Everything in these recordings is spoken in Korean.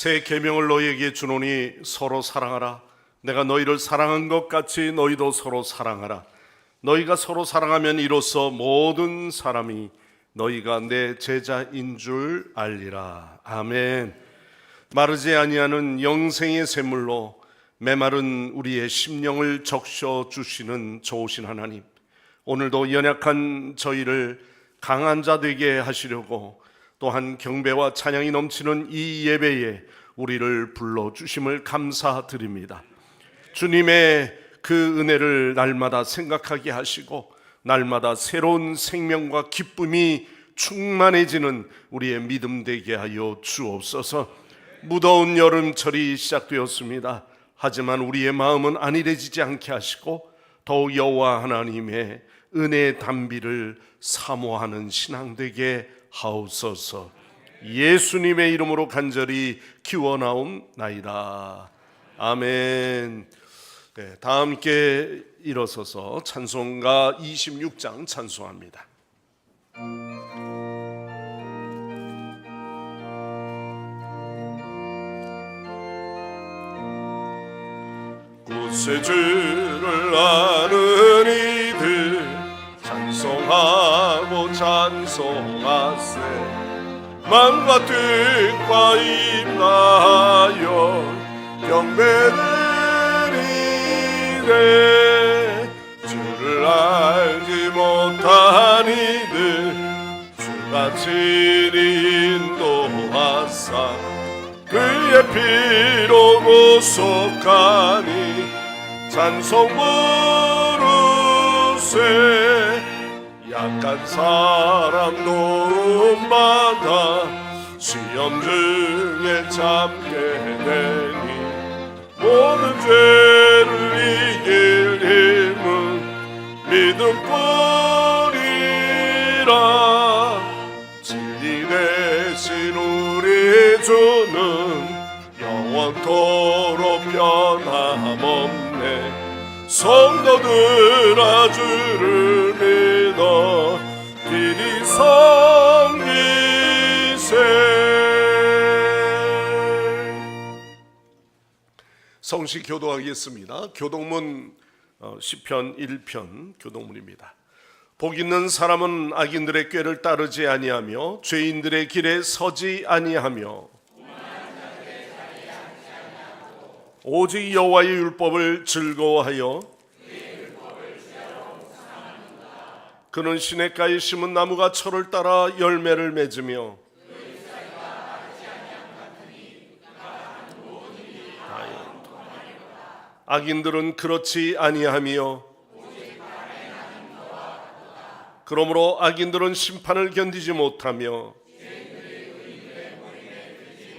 새 계명을 너희에게 주노니 서로 사랑하라. 내가 너희를 사랑한 것 같이 너희도 서로 사랑하라. 너희가 서로 사랑하면 이로써 모든 사람이 너희가 내 제자인 줄 알리라. 아멘. 마르지 아니하는 영생의 샘물로 메마른 우리의 심령을 적셔 주시는 좋으신 하나님, 오늘도 연약한 저희를 강한 자 되게 하시려고 또한 경배와 찬양이 넘치는 이 예배에 우리를 불러주심을 감사드립니다. 주님의 그 은혜를 날마다 생각하게 하시고 날마다 새로운 생명과 기쁨이 충만해지는 우리의 믿음 되게 하여 주옵소서. 무더운 여름철이 시작되었습니다. 하지만 우리의 마음은 안일해지지 않게 하시고 더욱 여호와 하나님의 은혜의 단비를 사모하는 신앙 되게 하옵소서. 예수님의 이름으로 간절히 기원하옵나이다. 아멘. 네, 다 함께 일어서서 찬송가 26장 찬송합니다. 구세주를 아는 이들 찬송하고 찬송하세. 만과 뜻과 임하여 경배드리네. 주를 알지 못한 이들 주같이 인도하사 그의 피로 구속하니 찬송 부르세. 약한 사람 도움받아 시험 중에 참게 되니 모든 죄를 이길 힘은 믿음뿐이라. 진리 되신 우리 주는 영원토록 변함없네. 성도들아 주를 믿어 길이 섬기세. 성시 교도하겠습니다. 교동문 시편 1편 교동문입니다. 복 있는 사람은 악인들의 꾀를 따르지 아니하며 죄인들의 길에 서지 아니하며 오직 여호와의 율법을 즐거워하여 그는 시냇가에 심은 나무가 철을 따라 열매를 맺으며 악인들은 그렇지 아니하며 그러므로 악인들은 심판을 견디지 못하며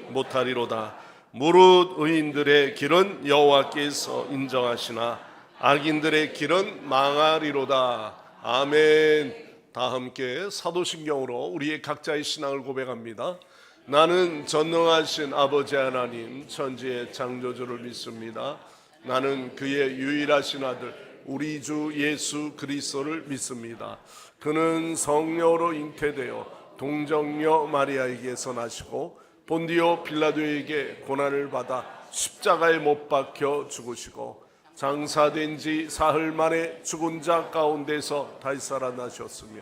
못하리로다. 무릇 의인들의 길은 여호와께서 인정하시나 악인들의 길은 망하리로다. 아멘. 다 함께 사도신경으로 우리의 각자의 신앙을 고백합니다. 나는 전능하신 아버지 하나님 천지의 창조주를 믿습니다. 나는 그의 유일하신 아들 우리 주 예수 그리스도를 믿습니다. 그는 성령으로 잉태되어 동정녀 마리아에게서 나시고 본디오 빌라도에게 고난을 받아 십자가에 못 박혀 죽으시고 장사된 지 사흘 만에 죽은 자 가운데서 다시 살아나셨으며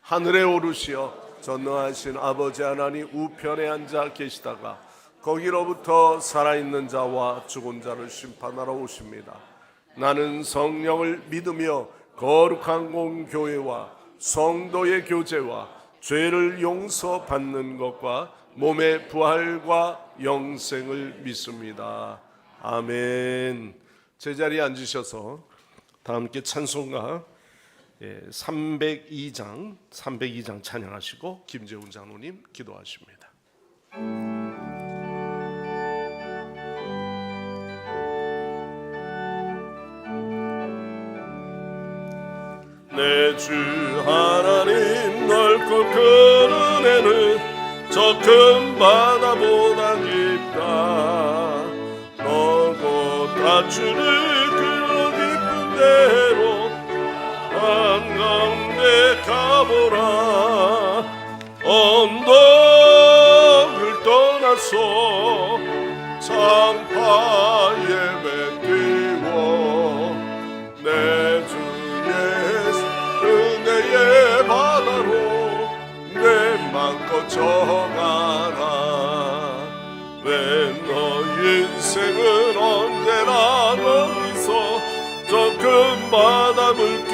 하늘에 오르시어 전능하신 아버지 하나님 우편에 앉아 계시다가 거기로부터 살아있는 자와 죽은 자를 심판하러 오십니다. 나는 성령을 믿으며 거룩한 공교회와 성도의 교제와 죄를 용서받는 것과 몸의 부활과 영생을 믿습니다. 아멘. 제자리에 앉으셔서 다 함께 찬송가 302장 찬양하시고 김재훈 장로님 기도하십니다. 내 주 하나님 넓고 큰 은혜는 저 큰 바다보다 깊다. 넓고 다주를 그 깊은 대로 한가운데 가보라. 언덕을 떠나서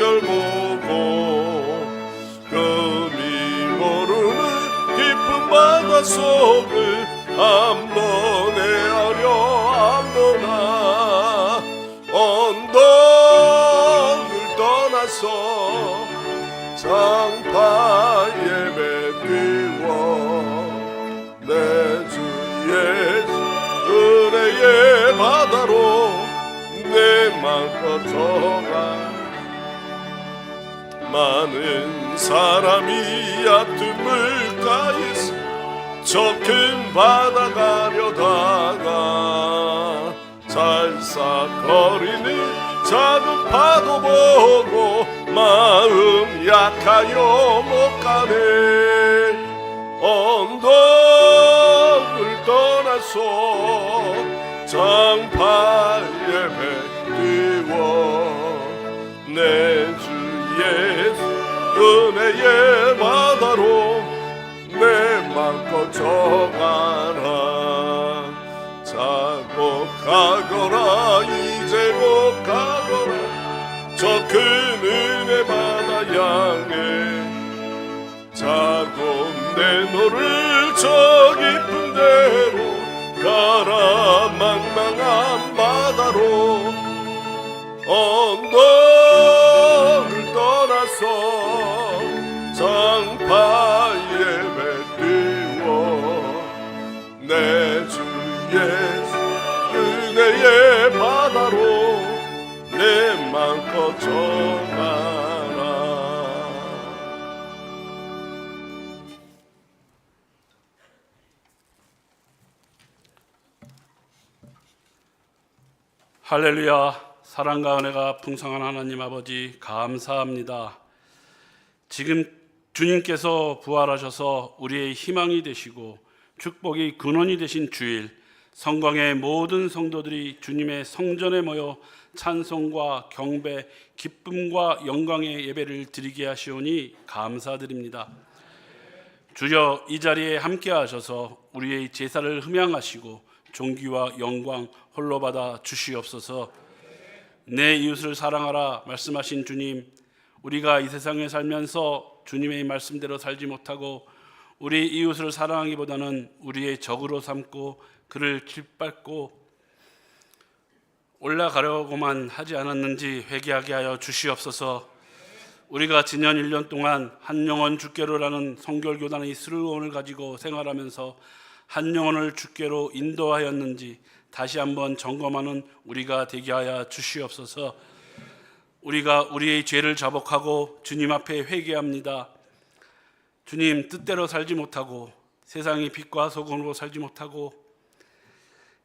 별 보고 금이 모르는 깊은 바다 속을 한번 헤아려 한번아 언덕을 떠나서 장파 예배 드리워 내 주 예수 은혜의 바다로 내 맘껏 져가 많은 사람이 얕은 물가에서 저 큰 바다 가려다가 살싹거리는 작은 파도 보고 마음 약하여 못 가네 언덕을 떠나서 장파 예배 드리워 내 주 예수 은혜의 바다로 내 맘껏 정하라 자고 가거라 이제 못 가거라 저 큰 은혜 바다 향해 자고 내 너를 저 깊은 데로 가라 망망한 바다로 언덕을 떠나서 장파 예배 드리워 내 주 예수 은혜의 바다로 내 맘껏 정하라 할렐루야. 사랑과 은혜가 풍성한 하나님 아버지 감사합니다. 지금 주님께서 부활하셔서 우리의 희망이 되시고 축복의 근원이 되신 주일 성광의 모든 성도들이 주님의 성전에 모여 찬송과 경배, 기쁨과 영광의 예배를 드리게 하시오니 감사드립니다. 주여 이 자리에 함께 하셔서 우리의 제사를 흠양하시고 존귀와 영광 홀로 받아 주시옵소서. 내 이웃을 사랑하라 말씀하신 주님, 우리가 이 세상에 살면서 주님의 말씀대로 살지 못하고 우리 이웃을 사랑하기보다는 우리의 적으로 삼고 그를 짓밟고 올라가려고만 하지 않았는지 회개하게 하여 주시옵소서. 우리가 지난 1년 동안 한 영혼 주께로라는 성결교단의 슬로건을 가지고 생활하면서 한 영혼을 주께로 인도하였는지 다시 한번 점검하는 우리가 되게 하여 주시옵소서. 우리가 우리의 죄를 자복하고 주님 앞에 회개합니다. 주님 뜻대로 살지 못하고 세상의 빛과 소금으로 살지 못하고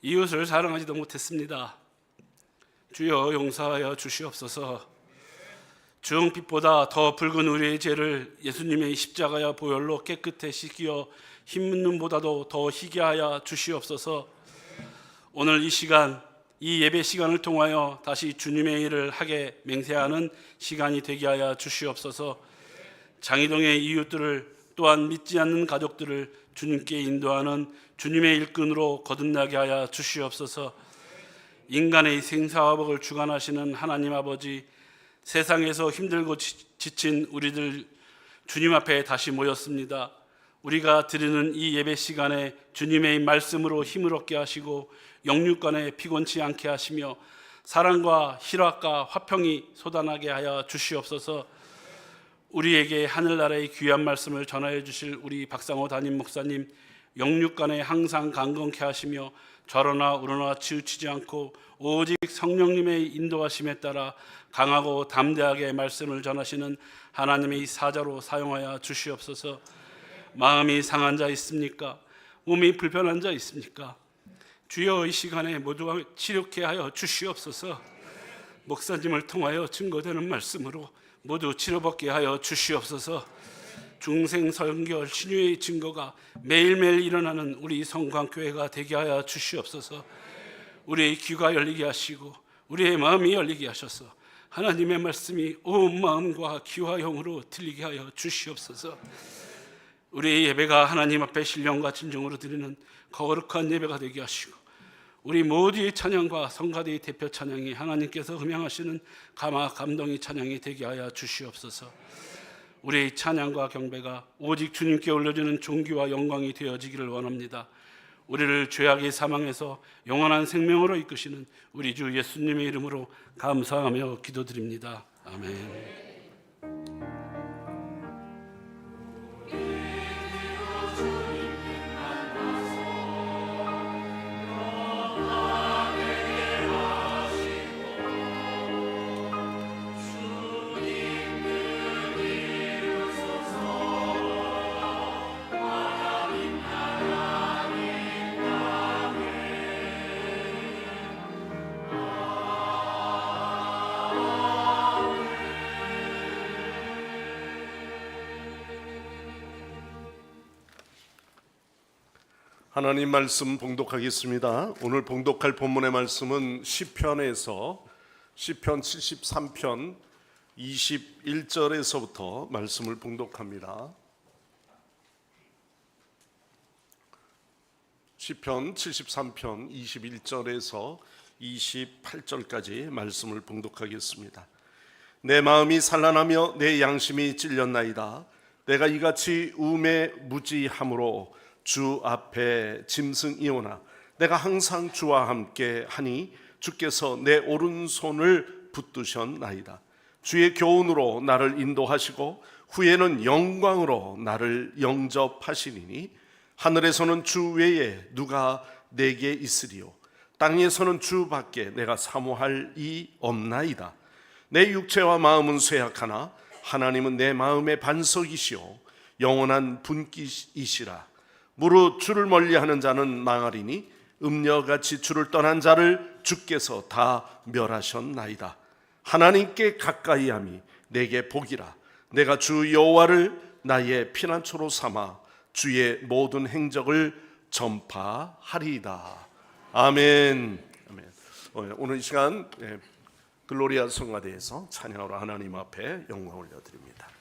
이웃을 사랑하지도 못했습니다. 주여 용서하여 주시옵소서. 주홍빛보다 더 붉은 우리의 죄를 예수님의 십자가의 보혈로 깨끗이 씻겨 흰 눈보다도 더 희게 하여 주시옵소서. 오늘 이 시간, 이 예배 시간을 통하여 다시 주님의 일을 하게 맹세하는 시간이 되게 하여 주시옵소서. 장희동의 이웃들을 또한 믿지 않는 가족들을 주님께 인도하는 주님의 일꾼으로 거듭나게 하여 주시옵소서. 인간의 생사화복을 주관하시는 하나님 아버지, 세상에서 힘들고 지친 우리들 주님 앞에 다시 모였습니다. 우리가 드리는 이 예배 시간에 주님의 말씀으로 힘을 얻게 하시고 영육간에 피곤치 않게 하시며 사랑과 희락과 화평이 솟아나게 하여 주시옵소서. 우리에게 하늘나라의 귀한 말씀을 전하여 주실 우리 박상호 담임 목사님, 영육간에 항상 강건케 하시며 좌로나 우로나 치우치지 않고 오직 성령님의 인도하심에 따라 강하고 담대하게 말씀을 전하시는 하나님의 사자로 사용하여 주시옵소서. 마음이 상한 자 있습니까? 몸이 불편한 자 있습니까? 주여 이 시간에 모두가 치료케 하여 주시옵소서. 목사님을 통하여 증거되는 말씀으로 모두 치료받게 하여 주시옵소서. 중생선결 신유의 증거가 매일매일 일어나는 우리 성광교회가 되게 하여 주시옵소서. 우리의 귀가 열리게 하시고 우리의 마음이 열리게 하셔서 하나님의 말씀이 온 마음과 귀와 영으로 들리게 하여 주시옵소서. 우리의 예배가 하나님 앞에 신령과 진정으로 드리는 거룩한 예배가 되게 하시고 우리 모두의 찬양과 성가대의 대표 찬양이 하나님께서 음향하시는 감화 감동의 찬양이 되게 하여 주시옵소서. 우리의 찬양과 경배가 오직 주님께 올려주는 존귀와 영광이 되어지기를 원합니다. 우리를 죄악의 사망에서 영원한 생명으로 이끄시는 우리 주 예수님의 이름으로 감사하며 기도드립니다. 아멘. 하나님 말씀 봉독하겠습니다. 오늘 봉독할 본문의 말씀은 시편에서 시편 73편 21절에서부터 말씀을 봉독합니다. 시편 73편 21절에서 28절까지 말씀을 봉독하겠습니다. 내 마음이 산란하며 내 양심이 찔렸나이다. 내가 이같이 우매 무지함으로 주 앞에 짐승이오나 내가 항상 주와 함께 하니 주께서 내 오른손을 붙드셨나이다. 주의 교훈으로 나를 인도하시고 후에는 영광으로 나를 영접하시리니 하늘에서는 주 외에 누가 내게 있으리요 땅에서는 주 밖에 내가 사모할 이 없나이다. 내 육체와 마음은 쇠약하나 하나님은 내 마음의 반석이시오 영원한 분기이시라. 무릇 주를 멀리하는 자는 망하리니 음녀같이 주를 떠난 자를 주께서 다 멸하셨나이다. 하나님께 가까이함이 내게 복이라. 내가 주 여호와를 나의 피난처로 삼아 주의 모든 행적을 전파하리이다. 아멘. 아멘. 오늘 이 시간 글로리아 성가대에서 찬양하러 하나님 앞에 영광 올려드립니다.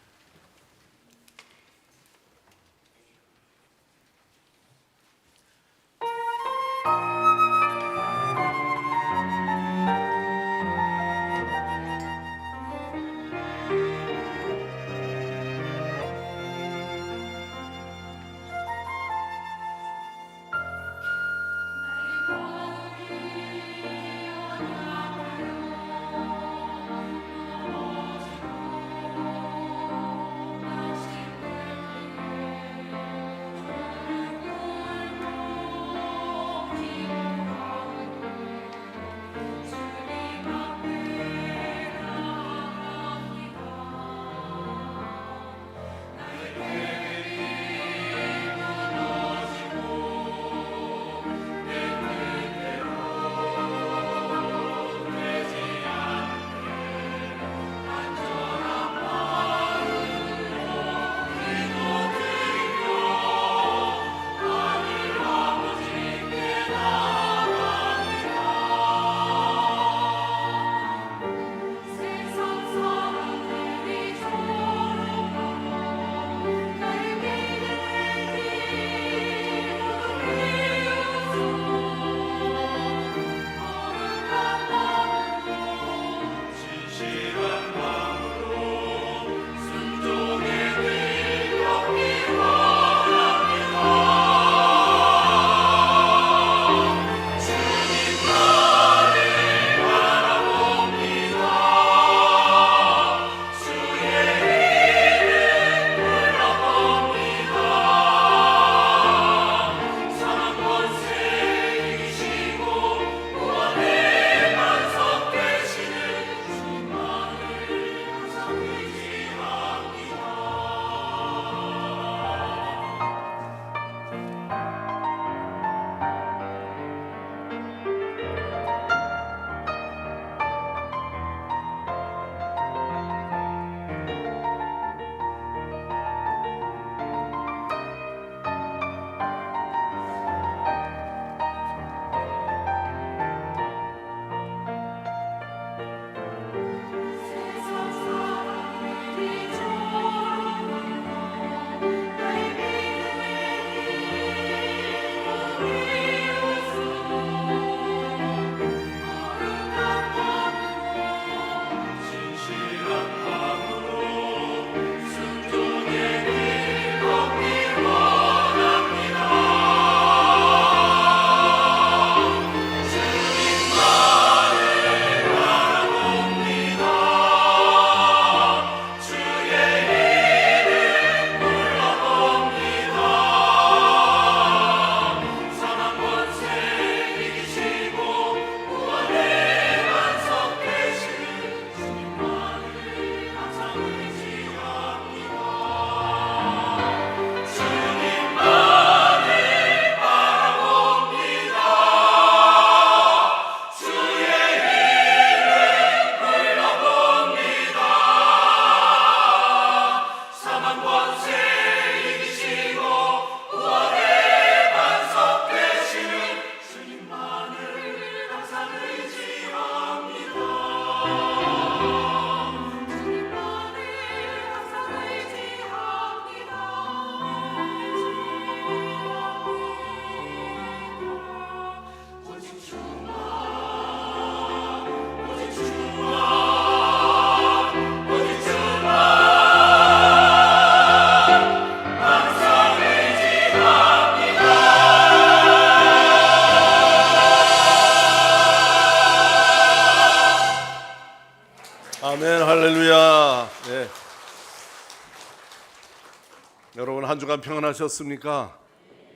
여러분 한 주간 평안하셨습니까?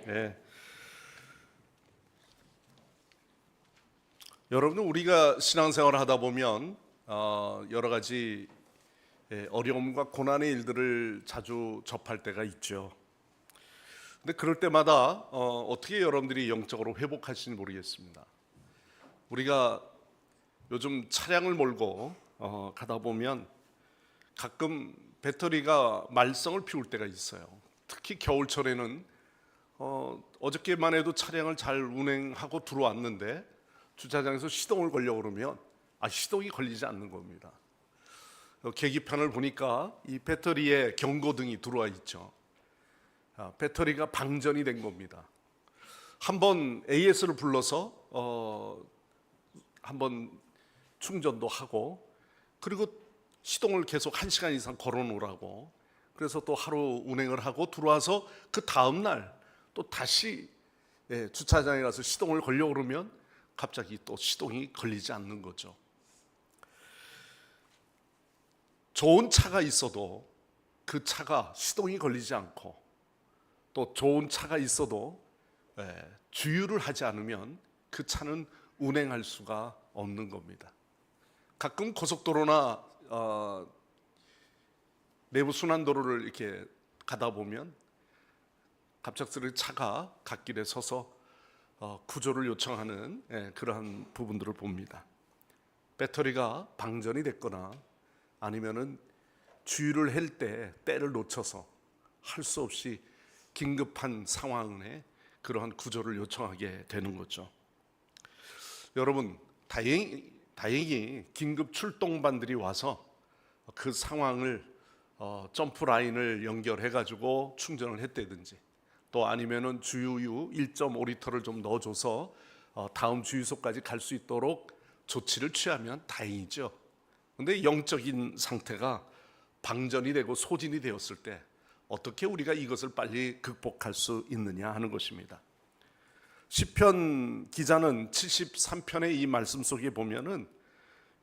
네. 여러분 우리가 신앙생활을 하다 보면 여러 가지 어려움과 고난의 일들을 자주 접할 때가 있죠. 근데 그럴 때마다 어떻게 여러분들이 영적으로 회복하시는지 모르겠습니다. 우리가 요즘 차량을 몰고 가다 보면 가끔 배터리가 말썽을 피울 때가 있어요. 특히 겨울철에는 어저께만 해도 차량을 잘 운행하고 들어왔는데 주차장에서 시동을 걸려고 그러면 시동이 걸리지 않는 겁니다. 계기판을 보니까 이 배터리에 경고등이 들어와 있죠. 배터리가 방전이 된 겁니다. 한번 AS를 불러서 한번 충전도 하고 그리고 시동을 계속 1시간 이상 걸어 놓으라고 그래서 또 하루 운행을 하고 들어와서 그 다음 날 또 다시 주차장에 가서 시동을 걸려고 그러면 갑자기 또 시동이 걸리지 않는 거죠. 좋은 차가 있어도 그 차가 시동이 걸리지 않고 또 좋은 차가 있어도 주유를 하지 않으면 그 차는 운행할 수가 없는 겁니다. 가끔 고속도로나 내부 순환도로를 이렇게 가다 보면 갑작스레 차가 갓길에 서서 구조를 요청하는 그러한 부분들을 봅니다. 배터리가 방전이 됐거나 아니면은 주유를 할 때 때를 놓쳐서 할 수 없이 긴급한 상황에 그러한 구조를 요청하게 되는 거죠. 여러분 다행히 긴급 출동반들이 와서 그 상황을 점프 라인을 연결해 가지고 충전을 했다든지 또 아니면은 주유유 1.5리터를 좀 넣어줘서 다음 주유소까지 갈 수 있도록 조치를 취하면 다행이죠. 근데 영적인 상태가 방전이 되고 소진이 되었을 때 어떻게 우리가 이것을 빨리 극복할 수 있느냐 하는 것입니다. 시편 기자는 73편의 이 말씀 속에 보면은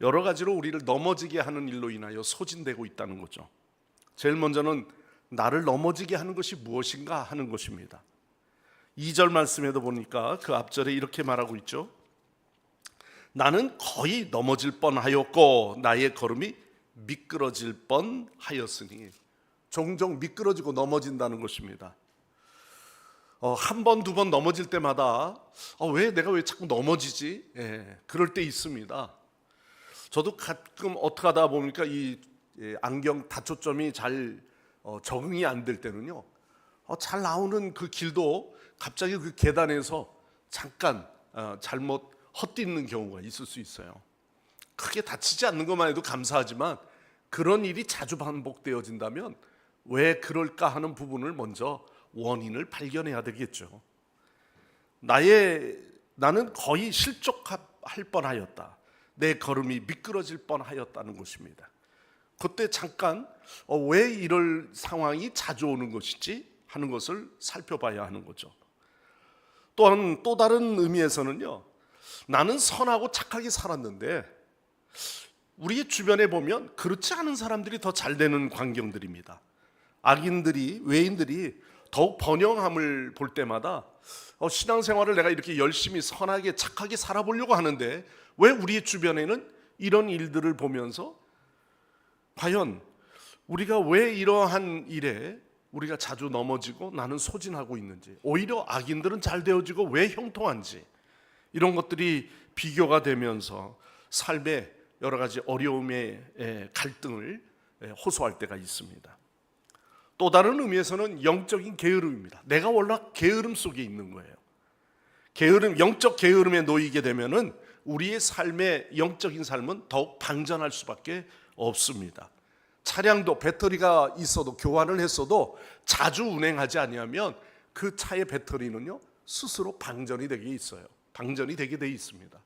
여러 가지로 우리를 넘어지게 하는 일로 인하여 소진되고 있다는 거죠. 제일 먼저는 나를 넘어지게 하는 것이 무엇인가 하는 것입니다. 2절 말씀에도 보니까 그 앞절에 이렇게 말하고 있죠. 나는 거의 넘어질 뻔하였고 나의 걸음이 미끄러질 뻔하였으니 종종 미끄러지고 넘어진다는 것입니다. 한 번, 두 번 넘어질 때마다 내가 왜 자꾸 넘어지지? 그럴 때 있습니다. 저도 가끔 어떻게 하다 보니까 이 안경 다초점이 잘 적응이 안 될 때는요, 잘 나오는 그 길도 갑자기 그 계단에서 잠깐 잘못 헛디는 경우가 있을 수 있어요. 크게 다치지 않는 것만 해도 감사하지만 그런 일이 자주 반복되어진다면 왜 그럴까 하는 부분을 먼저 원인을 발견해야 되겠죠. 나는 거의 실족할 뻔하였다. 내 걸음이 미끄러질 뻔하였다는 것입니다. 그때 잠깐 왜 이럴 상황이 자주 오는 것이지 하는 것을 살펴봐야 하는 거죠. 또한 또 다른 의미에서는요, 나는 선하고 착하게 살았는데 우리 주변에 보면 그렇지 않은 사람들이 더 잘 되는 광경들입니다. 외인들이 더욱 번영함을 볼 때마다 신앙생활을 내가 이렇게 열심히 선하게 착하게 살아보려고 하는데 왜 우리의 주변에는 이런 일들을 보면서 과연 우리가 왜 이러한 일에 우리가 자주 넘어지고 나는 소진하고 있는지, 오히려 악인들은 잘 되어지고 왜 형통한지, 이런 것들이 비교가 되면서 삶의 여러 가지 어려움의 갈등을 호소할 때가 있습니다. 또 다른 의미에서는 영적인 게으름입니다. 내가 워낙 게으름 속에 있는 거예요. 영적 게으름에 놓이게 되면은 우리의 삶의 영적인 삶은 더욱 방전할 수밖에 없습니다. 차량도 배터리가 있어도 교환을 했어도 자주 운행하지 아니하면 그 차의 배터리는요 스스로 방전이 되게 있어요. 방전이 되게 돼 있습니다.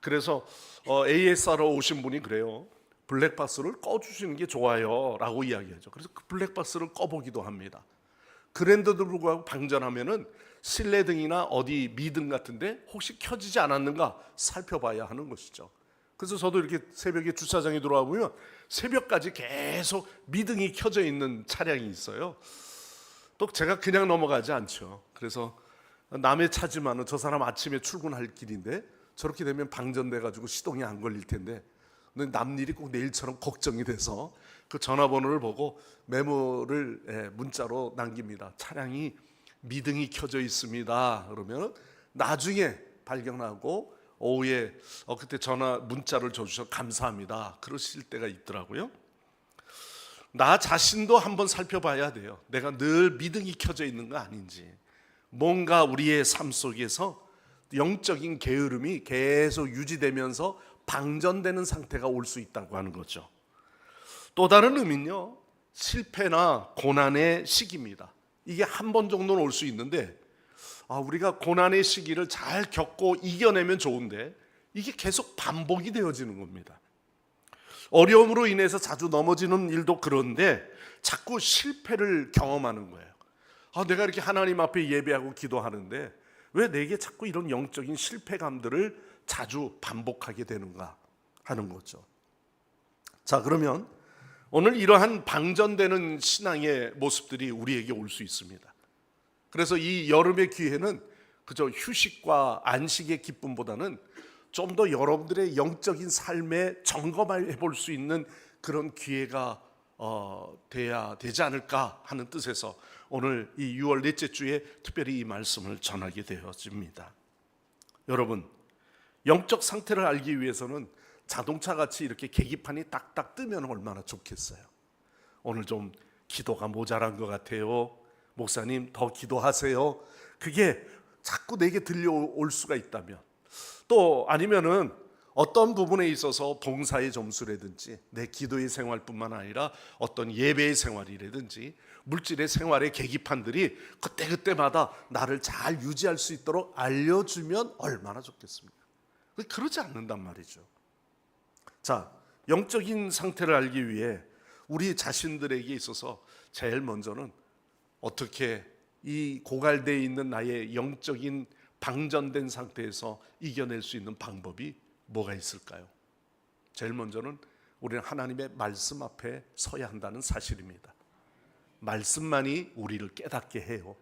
그래서 AS하러 오신 분이 그래요. 블랙박스를 꺼주시는 게 좋아요 라고 이야기하죠. 그래서 그 블랙박스를 꺼보기도 합니다. 그랜데도 불구하고 방전하면은 실내등이나 어디 미등 같은데 혹시 켜지지 않았는가 살펴봐야 하는 것이죠. 그래서 저도 이렇게 새벽에 주차장에 들어와 보면 새벽까지 계속 미등이 켜져 있는 차량이 있어요. 또 제가 그냥 넘어가지 않죠. 그래서 남의 차지만은 저 사람 아침에 출근할 길인데 저렇게 되면 방전돼 가지고 시동이 안 걸릴 텐데 근데 남 일이 꼭 내일처럼 걱정이 돼서 그 전화번호를 보고 메모를 문자로 남깁니다. 차량이 미등이 켜져 있습니다. 그러면 나중에 발견하고 오후에 그때 문자를 줘주셔서 감사합니다. 그러실 때가 있더라고요. 나 자신도 한번 살펴봐야 돼요. 내가 늘 미등이 켜져 있는 거 아닌지. 뭔가 우리의 삶 속에서 영적인 게으름이 계속 유지되면서 방전되는 상태가 올 수 있다고 하는 거죠. 또 다른 의미는요, 실패나 고난의 시기입니다. 이게 한 번 정도는 올 수 있는데 우리가 고난의 시기를 잘 겪고 이겨내면 좋은데 이게 계속 반복이 되어지는 겁니다. 어려움으로 인해서 자주 넘어지는 일도 그런데 자꾸 실패를 경험하는 거예요. 내가 이렇게 하나님 앞에 예배하고 기도하는데 왜 내게 자꾸 이런 영적인 실패감들을 자주 반복하게 되는가 하는 거죠. 자, 그러면 오늘 이러한 방전되는 신앙의 모습들이 우리에게 올 수 있습니다. 그래서 이 여름의 기회는 그저 휴식과 안식의 기쁨보다는 좀 더 여러분들의 영적인 삶에 점검해 볼 수 있는 그런 기회가 돼야 되지 않을까 하는 뜻에서 오늘 이 6월 넷째 주에 특별히 이 말씀을 전하게 되어집니다. 여러분, 영적 상태를 알기 위해서는 자동차 같이 이렇게 계기판이 딱딱 뜨면 얼마나 좋겠어요. 오늘 좀 기도가 모자란 것 같아요. 목사님 더 기도하세요. 그게 자꾸 내게 들려올 수가 있다면, 또 아니면은 어떤 부분에 있어서 봉사의 점수라든지 내 기도의 생활뿐만 아니라 어떤 예배의 생활이라든지 물질의 생활의 계기판들이 그때그때마다 나를 잘 유지할 수 있도록 알려주면 얼마나 좋겠습니까? 그러지 않는단 말이죠. 자, 영적인 상태를 알기 위해 우리 자신들에게 있어서 제일 먼저는 어떻게 이 고갈되어 있는 나의 영적인 방전된 상태에서 이겨낼 수 있는 방법이 뭐가 있을까요? 제일 먼저는 우리는 하나님의 말씀 앞에 서야 한다는 사실입니다. 말씀만이 우리를 깨닫게 해요.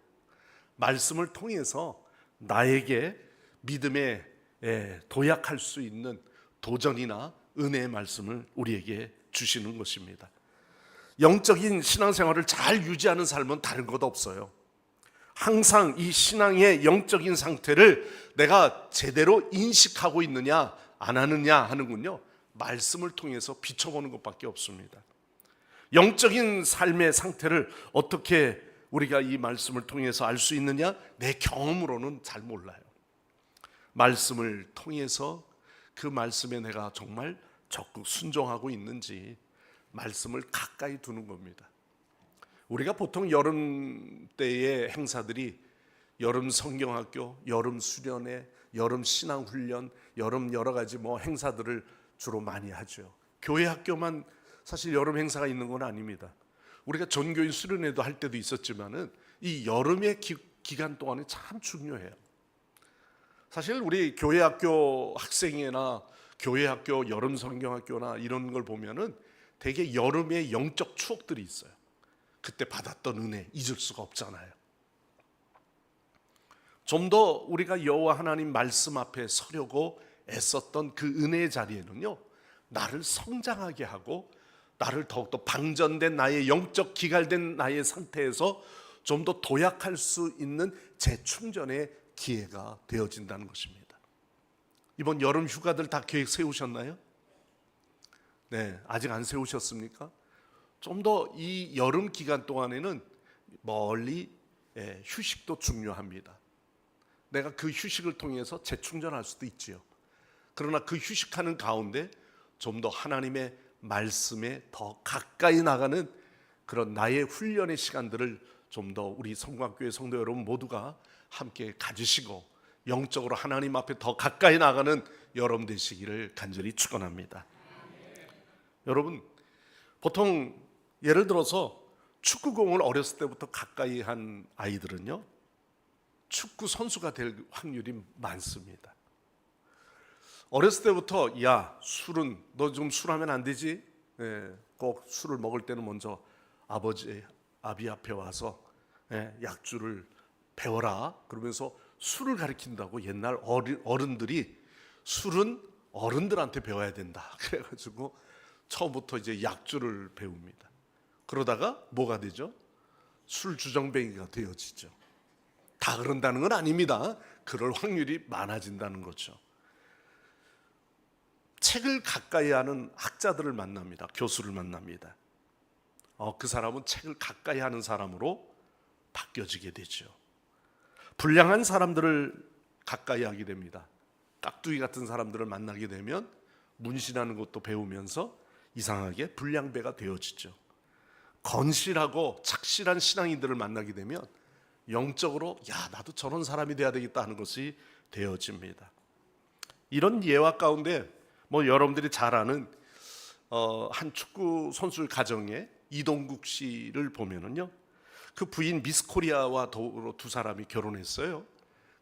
말씀을 통해서 나에게 믿음에 도약할 수 있는 도전이나 은혜의 말씀을 우리에게 주시는 것입니다. 영적인 신앙생활을 잘 유지하는 삶은 다른 것 없어요. 항상 이 신앙의 영적인 상태를 내가 제대로 인식하고 있느냐 안 하느냐 하는군요. 말씀을 통해서 비춰보는 것밖에 없습니다. 영적인 삶의 상태를 어떻게 우리가 이 말씀을 통해서 알 수 있느냐? 내 경험으로는 잘 몰라요. 말씀을 통해서 그 말씀에 내가 정말 적극 순종하고 있는지 말씀을 가까이 두는 겁니다. 우리가 보통 여름 때의 행사들이 여름 성경학교, 여름 수련회, 여름 신앙훈련, 여름 여러 가지 행사들을 주로 많이 하죠. 교회 학교만 사실 여름 행사가 있는 건 아닙니다. 우리가 전교인 수련회도 할 때도 있었지만은 이 여름의 기간 동안이 참 중요해요. 사실 우리 교회 학교 학생회나 교회 학교 여름 성경학교나 이런 걸 보면은 되게 여름의 영적 추억들이 있어요. 그때 받았던 은혜 잊을 수가 없잖아요. 좀 더 우리가 여호와 하나님 말씀 앞에 서려고 애썼던 그 은혜의 자리에는요, 나를 성장하게 하고 나를 더욱더 방전된 나의 영적 기갈된 나의 상태에서 좀 더 도약할 수 있는 재충전의 기회가 되어진다는 것입니다. 이번 여름 휴가들 다 계획 세우셨나요? 네, 아직 안 세우셨습니까? 좀 더 이 여름 기간 동안에는 멀리 휴식도 중요합니다. 내가 그 휴식을 통해서 재충전할 수도 있지요. 그러나 그 휴식하는 가운데 좀 더 하나님의 말씀에 더 가까이 나가는 그런 나의 훈련의 시간들을 좀 더 우리 성곽교회 성도 여러분 모두가 함께 가지시고 영적으로 하나님 앞에 더 가까이 나가는 여러분 되시기를 간절히 축원합니다. 여러분, 보통 예를 들어서 축구공을 어렸을 때부터 가까이 한 아이들은요, 축구 선수가 될 확률이 많습니다. 어렸을 때부터 야, 술은 너 좀 술하면 안 되지? 꼭 술을 먹을 때는 먼저 아비 앞에 와서 약주를 배워라 그러면서 술을 가르친다고 옛날 어른들이 술은 어른들한테 배워야 된다 그래가지고 처음부터 이제 약주를 배웁니다. 그러다가 뭐가 되죠? 술 주정뱅이가 되어지죠. 다 그런다는 건 아닙니다. 그럴 확률이 많아진다는 거죠. 책을 가까이 하는 학자들을 만납니다. 교수를 만납니다. 그 사람은 책을 가까이 하는 사람으로 바뀌어지게 되죠. 불량한 사람들을 가까이 하게 됩니다. 깍두기 같은 사람들을 만나게 되면 문신하는 것도 배우면서 이상하게 불량배가 되어지죠. 건실하고 착실한 신앙인들을 만나게 되면 영적으로 나도 저런 사람이 돼야 되겠다 하는 것이 되어집니다. 이런 예화 가운데 여러분들이 잘 아는 한 축구 선수 가정에 이동국 씨를 보면은요, 그 부인 미스 코리아와 더불어 두 사람이 결혼했어요.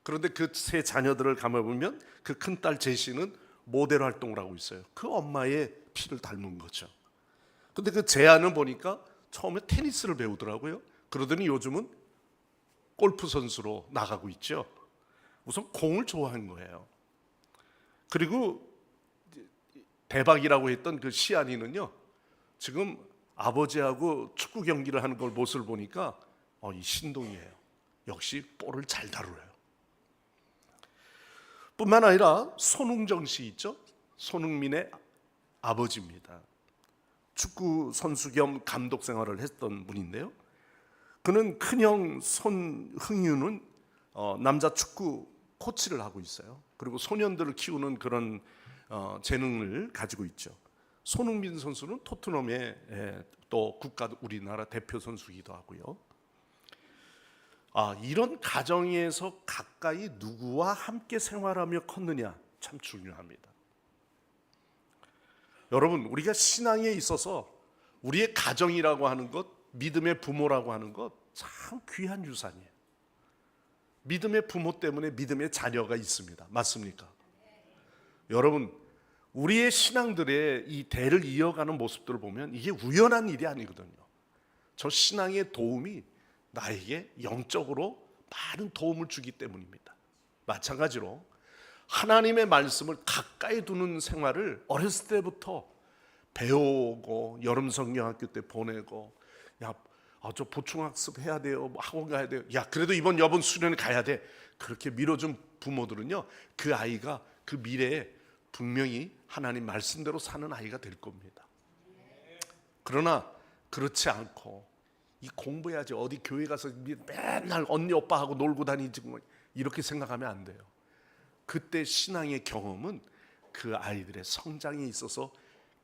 그런데 그 세 자녀들을 가만보면 그 큰딸 제시는 모델 활동을 하고 있어요. 그 엄마의 피를 닮은 거죠. 근데 그 제아는 보니까 처음에 테니스를 배우더라고요. 그러더니 요즘은 골프 선수로 나가고 있죠. 우선 공을 좋아한 거예요. 그리고 대박이라고 했던 그 시안이는요, 지금 아버지하고 축구 경기를 하는 걸 모습을 보니까 이 신동이에요. 역시 볼을 잘 다루어요. 뿐만 아니라 손흥정 씨 있죠? 손흥민의 아버지입니다. 축구 선수 겸 감독 생활을 했던 분인데요. 그는 큰형 손흥유는 남자 축구 코치를 하고 있어요. 그리고 소년들을 키우는 그런 재능을 가지고 있죠. 손흥민 선수는 토트넘의 또 우리나라 대표 선수이기도 하고요. 이런 가정에서 가까이 누구와 함께 생활하며 컸느냐 참 중요합니다. 여러분, 우리가 신앙에 있어서 우리의 가정이라고 하는 것, 믿음의 부모라고 하는 것 참 귀한 유산이에요. 믿음의 부모 때문에 믿음의 자녀가 있습니다. 맞습니까? 여러분, 우리의 신앙들의 이 대를 이어가는 모습들을 보면 이게 우연한 일이 아니거든요. 저 신앙의 도움이 나에게 영적으로 많은 도움을 주기 때문입니다. 마찬가지로 하나님의 말씀을 가까이 두는 생활을 어렸을 때부터 배우고 여름 성경학교 때 보내고 저 보충학습 해야 돼요. 학원 가야 돼요. 그래도 이번 수련회 가야 돼. 그렇게 밀어준 부모들은요, 그 아이가 그 미래에 분명히 하나님 말씀대로 사는 아이가 될 겁니다. 그러나 그렇지 않고 공부해야지 어디 교회 가서 맨날 언니 오빠하고 놀고 다니지 이렇게 생각하면 안 돼요. 그때 신앙의 경험은 그 아이들의 성장에 있어서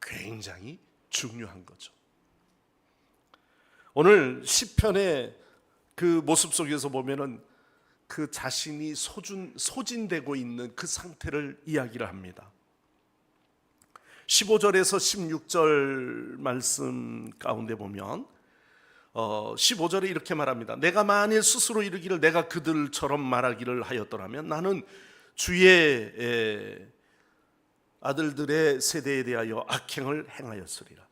굉장히 중요한 거죠. 오늘 시편의 그 모습 속에서 보면은 그 자신이 소진되고 있는 그 상태를 이야기를 합니다. 15절에서 16절 말씀 가운데 보면 15절에 이렇게 말합니다. 내가 만일 스스로 이르기를 내가 그들처럼 말하기를 하였더라면 나는 주의 아들들의 세대에 대하여 악행을 행하였으리라.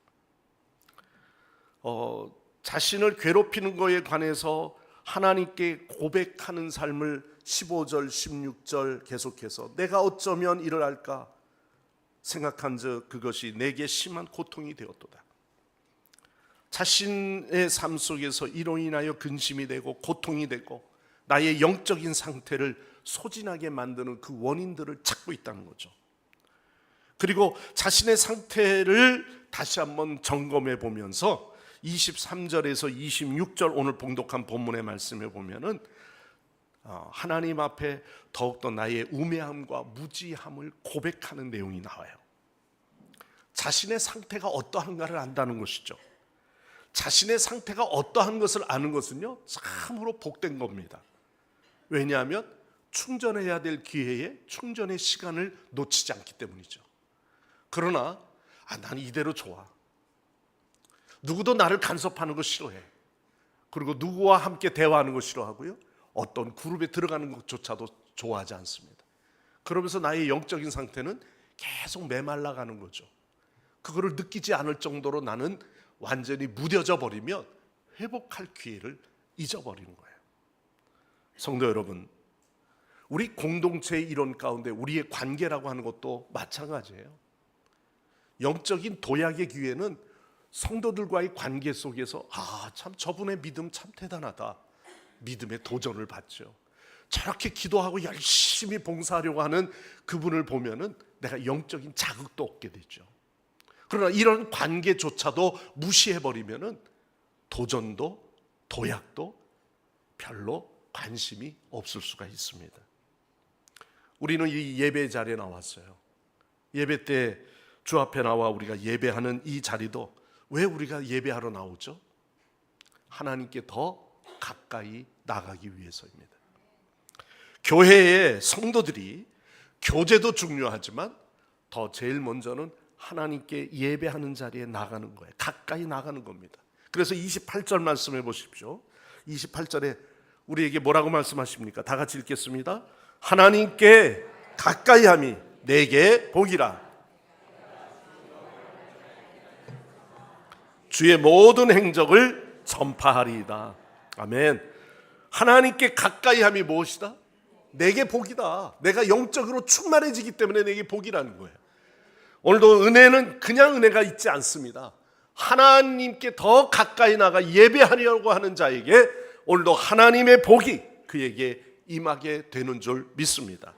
자신을 괴롭히는 것에 관해서 하나님께 고백하는 삶을 15절, 16절 계속해서 내가 어쩌면 이를 할까 생각한즉 그것이 내게 심한 고통이 되었도다. 자신의 삶 속에서 이로 인하여 근심이 되고 고통이 되고 나의 영적인 상태를 소진하게 만드는 그 원인들을 찾고 있다는 거죠. 그리고 자신의 상태를 다시 한번 점검해 보면서 23절에서 26절 오늘 봉독한 본문의 말씀에 보면은 하나님 앞에 더욱더 나의 우매함과 무지함을 고백하는 내용이 나와요. 자신의 상태가 어떠한가를 안다는 것이죠. 자신의 상태가 어떠한 것을 아는 것은요, 참으로 복된 겁니다. 왜냐하면 충전해야 될 기회에 충전의 시간을 놓치지 않기 때문이죠. 그러나 난 이대로 좋아. 누구도 나를 간섭하는 거 싫어해. 그리고 누구와 함께 대화하는 거 싫어하고요, 어떤 그룹에 들어가는 것조차도 좋아하지 않습니다. 그러면서 나의 영적인 상태는 계속 메말라가는 거죠. 그거를 느끼지 않을 정도로 나는 완전히 무뎌져 버리면 회복할 기회를 잊어버리는 거예요. 성도 여러분, 우리 공동체의 이론 가운데 우리의 관계라고 하는 것도 마찬가지예요. 영적인 도약의 기회는 성도들과의 관계 속에서 참 저분의 믿음 참 대단하다, 믿음의 도전을 받죠. 저렇게 기도하고 열심히 봉사하려고 하는 그분을 보면은 내가 영적인 자극도 얻게 되죠. 그러나 이런 관계조차도 무시해버리면은 도전도 도약도 별로 관심이 없을 수가 있습니다. 우리는 이 예배 자리에 나왔어요. 예배 때 주 앞에 나와 우리가 예배하는 이 자리도 왜 우리가 예배하러 나오죠? 하나님께 더 가까이 나가기 위해서입니다. 교회의 성도들이 교제도 중요하지만 더 제일 먼저는 하나님께 예배하는 자리에 나가는 거예요. 가까이 나가는 겁니다. 그래서 28절 말씀해 보십시오. 28절에 우리에게 뭐라고 말씀하십니까? 다 같이 읽겠습니다. 하나님께 가까이 함이 내게 복이라. 주의 모든 행적을 전파하리이다. 아멘. 하나님께 가까이 함이 무엇이다? 내게 복이다. 내가 영적으로 충만해지기 때문에 내게 복이라는 거예요. 오늘도 은혜는 그냥 은혜가 있지 않습니다. 하나님께 더 가까이 나가 예배하려고 하는 자에게 오늘도 하나님의 복이 그에게 임하게 되는 줄 믿습니다.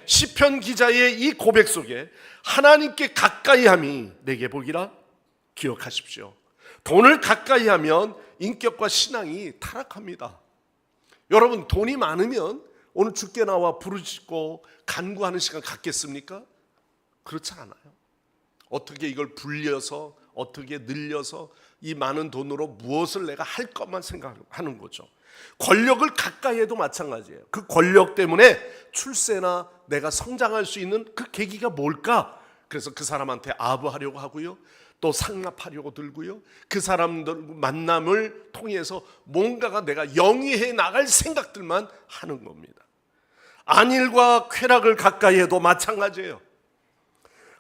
시편 기자의 이 고백 속에 하나님께 가까이 함이 내게 복이라 기억하십시오. 돈을 가까이 하면 인격과 신앙이 타락합니다. 여러분, 돈이 많으면 오늘 주께 나와 부르짖고 간구하는 시간 갖겠습니까? 그렇지 않아요. 어떻게 이걸 불려서 어떻게 늘려서 이 많은 돈으로 무엇을 내가 할 것만 생각하는 거죠. 권력을 가까이 해도 마찬가지예요. 그 권력 때문에 출세나 내가 성장할 수 있는 그 계기가 뭘까? 그래서 그 사람한테 아부하려고 하고요, 또 상납하려고 들고요, 그 사람들 만남을 통해서 뭔가가 내가 영위해 나갈 생각들만 하는 겁니다. 안일과 쾌락을 가까이 해도 마찬가지예요.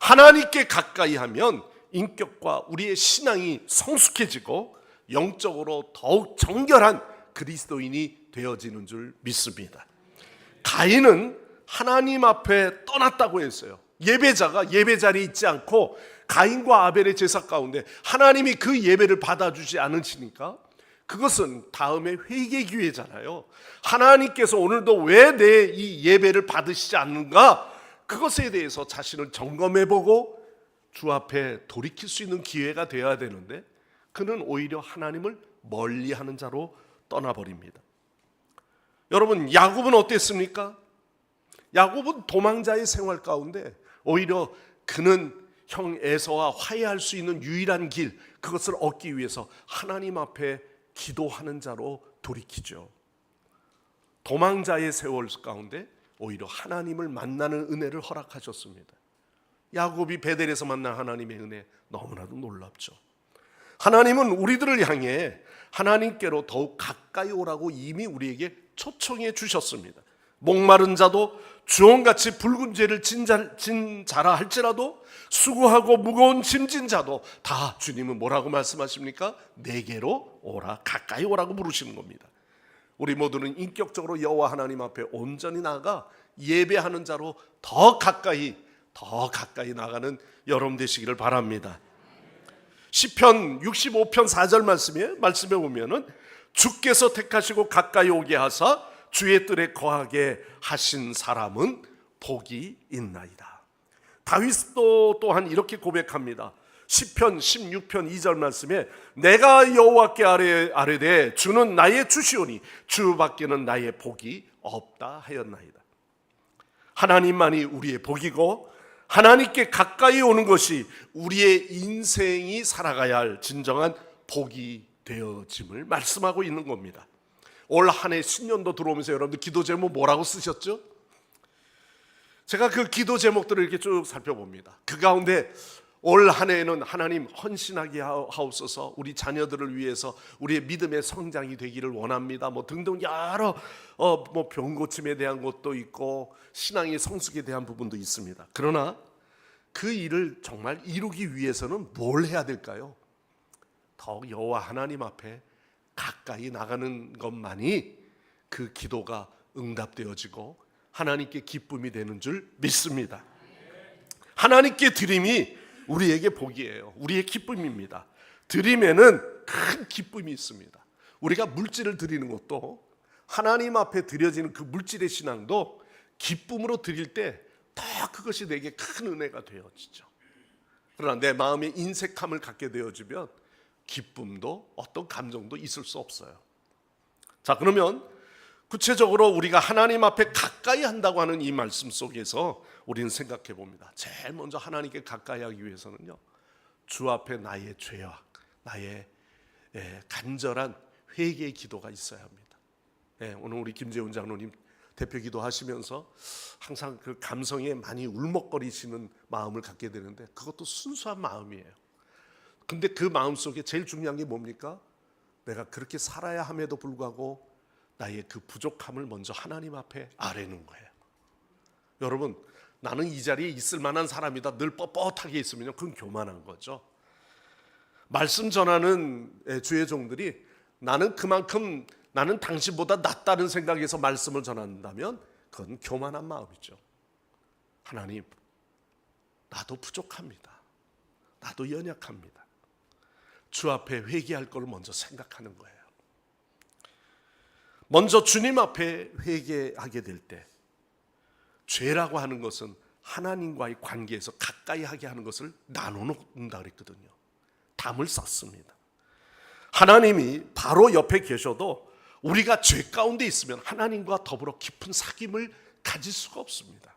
하나님께 가까이 하면 인격과 우리의 신앙이 성숙해지고 영적으로 더욱 정결한 그리스도인이 되어지는 줄 믿습니다. 가인은 하나님 앞에 떠났다고 했어요. 예배자가 예배 자리에 있지 않고 가인과 아벨의 제사 가운데 하나님이 그 예배를 받아주지 않으시니까 그것은 다음에 회개 기회잖아요. 하나님께서 오늘도 왜 내 이 예배를 받으시지 않는가? 그것에 대해서 자신을 점검해보고 주 앞에 돌이킬 수 있는 기회가 되어야 되는데 그는 오히려 하나님을 멀리하는 자로 떠나버립니다. 여러분, 야곱은 어땠습니까? 야곱은 도망자의 생활 가운데 오히려 그는 형 에서와 화해할 수 있는 유일한 길, 그것을 얻기 위해서 하나님 앞에 기도하는 자로 돌이키죠. 도망자의 세월 가운데 오히려 하나님을 만나는 은혜를 허락하셨습니다. 야곱이 베델에서 만난 하나님의 은혜 너무나도 놀랍죠. 하나님은 우리들을 향해 하나님께로 더욱 가까이 오라고 이미 우리에게 초청해 주셨습니다. 목마른 자도 주홍같이 붉은 죄를 진자라 할지라도 수고하고 무거운 짐진 자도 다 주님은 뭐라고 말씀하십니까? 내게로 오라, 가까이 오라고 부르시는 겁니다. 우리 모두는 인격적으로 여호와 하나님 앞에 온전히 나아가 예배하는 자로 더 가까이 나가는 여러분 되시기를 바랍니다. 시편 65편 4절 말씀에 보면은 주께서 택하시고 가까이 오게 하사 주의 뜰에 거하게 하신 사람은 복이 있나이다. 다윗도 또한 이렇게 고백합니다. 시편 16편 2절 말씀에 내가 여호와께 아뢰되 주는 나의 주시오니 주밖에는 나의 복이 없다 하였나이다. 하나님만이 우리의 복이고 하나님께 가까이 오는 것이 우리의 인생이 살아가야 할 진정한 복이 되어짐을 말씀하고 있는 겁니다. 올 한 해 신년도 들어오면서 여러분들 기도 제목 뭐라고 쓰셨죠? 제가 그 기도 제목들을 이렇게 쭉 살펴봅니다. 그 가운데 올 한 해에는 하나님 헌신하게 하옵소서, 우리 자녀들을 위해서 우리의 믿음의 성장이 되기를 원합니다, 뭐 등등 여러 뭐 병고침에 대한 것도 있고 신앙의 성숙에 대한 부분도 있습니다. 그러나 그 일을 정말 이루기 위해서는 뭘 해야 될까요? 더욱 여호와 하나님 앞에 가까이 나가는 것만이 그 기도가 응답되어지고 하나님께 기쁨이 되는 줄 믿습니다. 하나님께 드림이 우리에게 복이에요. 우리의 기쁨입니다. 드림에는 큰 기쁨이 있습니다. 우리가 물질을 드리는 것도 하나님 앞에 드려지는 그 물질의 신앙도 기쁨으로 드릴 때 더 그것이 내게 큰 은혜가 되어지죠. 그러나 내 마음에 인색함을 갖게 되어지면 기쁨도 어떤 감정도 있을 수 없어요. 자, 그러면 구체적으로 우리가 하나님 앞에 가까이 한다고 하는 이 말씀 속에서 우리는 생각해 봅니다. 제일 먼저 하나님께 가까이 하기 위해서는요, 주 앞에 나의 죄와 나의 간절한 회개의 기도가 있어야 합니다. 오늘 우리 김재훈 장로님 대표 기도하시면서 항상 그 감성에 많이 울먹거리시는 마음을 갖게 되는데 그것도 순수한 마음이에요. 근데 그 마음 속에 제일 중요한 게 뭡니까? 내가 그렇게 살아야 함에도 불구하고 나의 그 부족함을 먼저 하나님 앞에 아뢰는 거예요. 여러분, 나는 이 자리에 있을 만한 사람이다 늘 뻣뻣하게 있으면 그건 교만한 거죠. 말씀 전하는 주의 종들이 나는 그만큼 나는 당신보다 낫다는 생각에서 말씀을 전한다면 그건 교만한 마음이죠. 하나님, 나도 부족합니다. 나도 연약합니다. 주 앞에 회개할 걸 먼저 생각하는 거예요. 먼저 주님 앞에 회개하게 될 때 죄라고 하는 것은 하나님과의 관계에서 가까이 하게 하는 것을 나눠놓는다 그랬거든요. 담을 쌓습니다. 하나님이 바로 옆에 계셔도 우리가 죄 가운데 있으면 하나님과 더불어 깊은 사귐을 가질 수가 없습니다.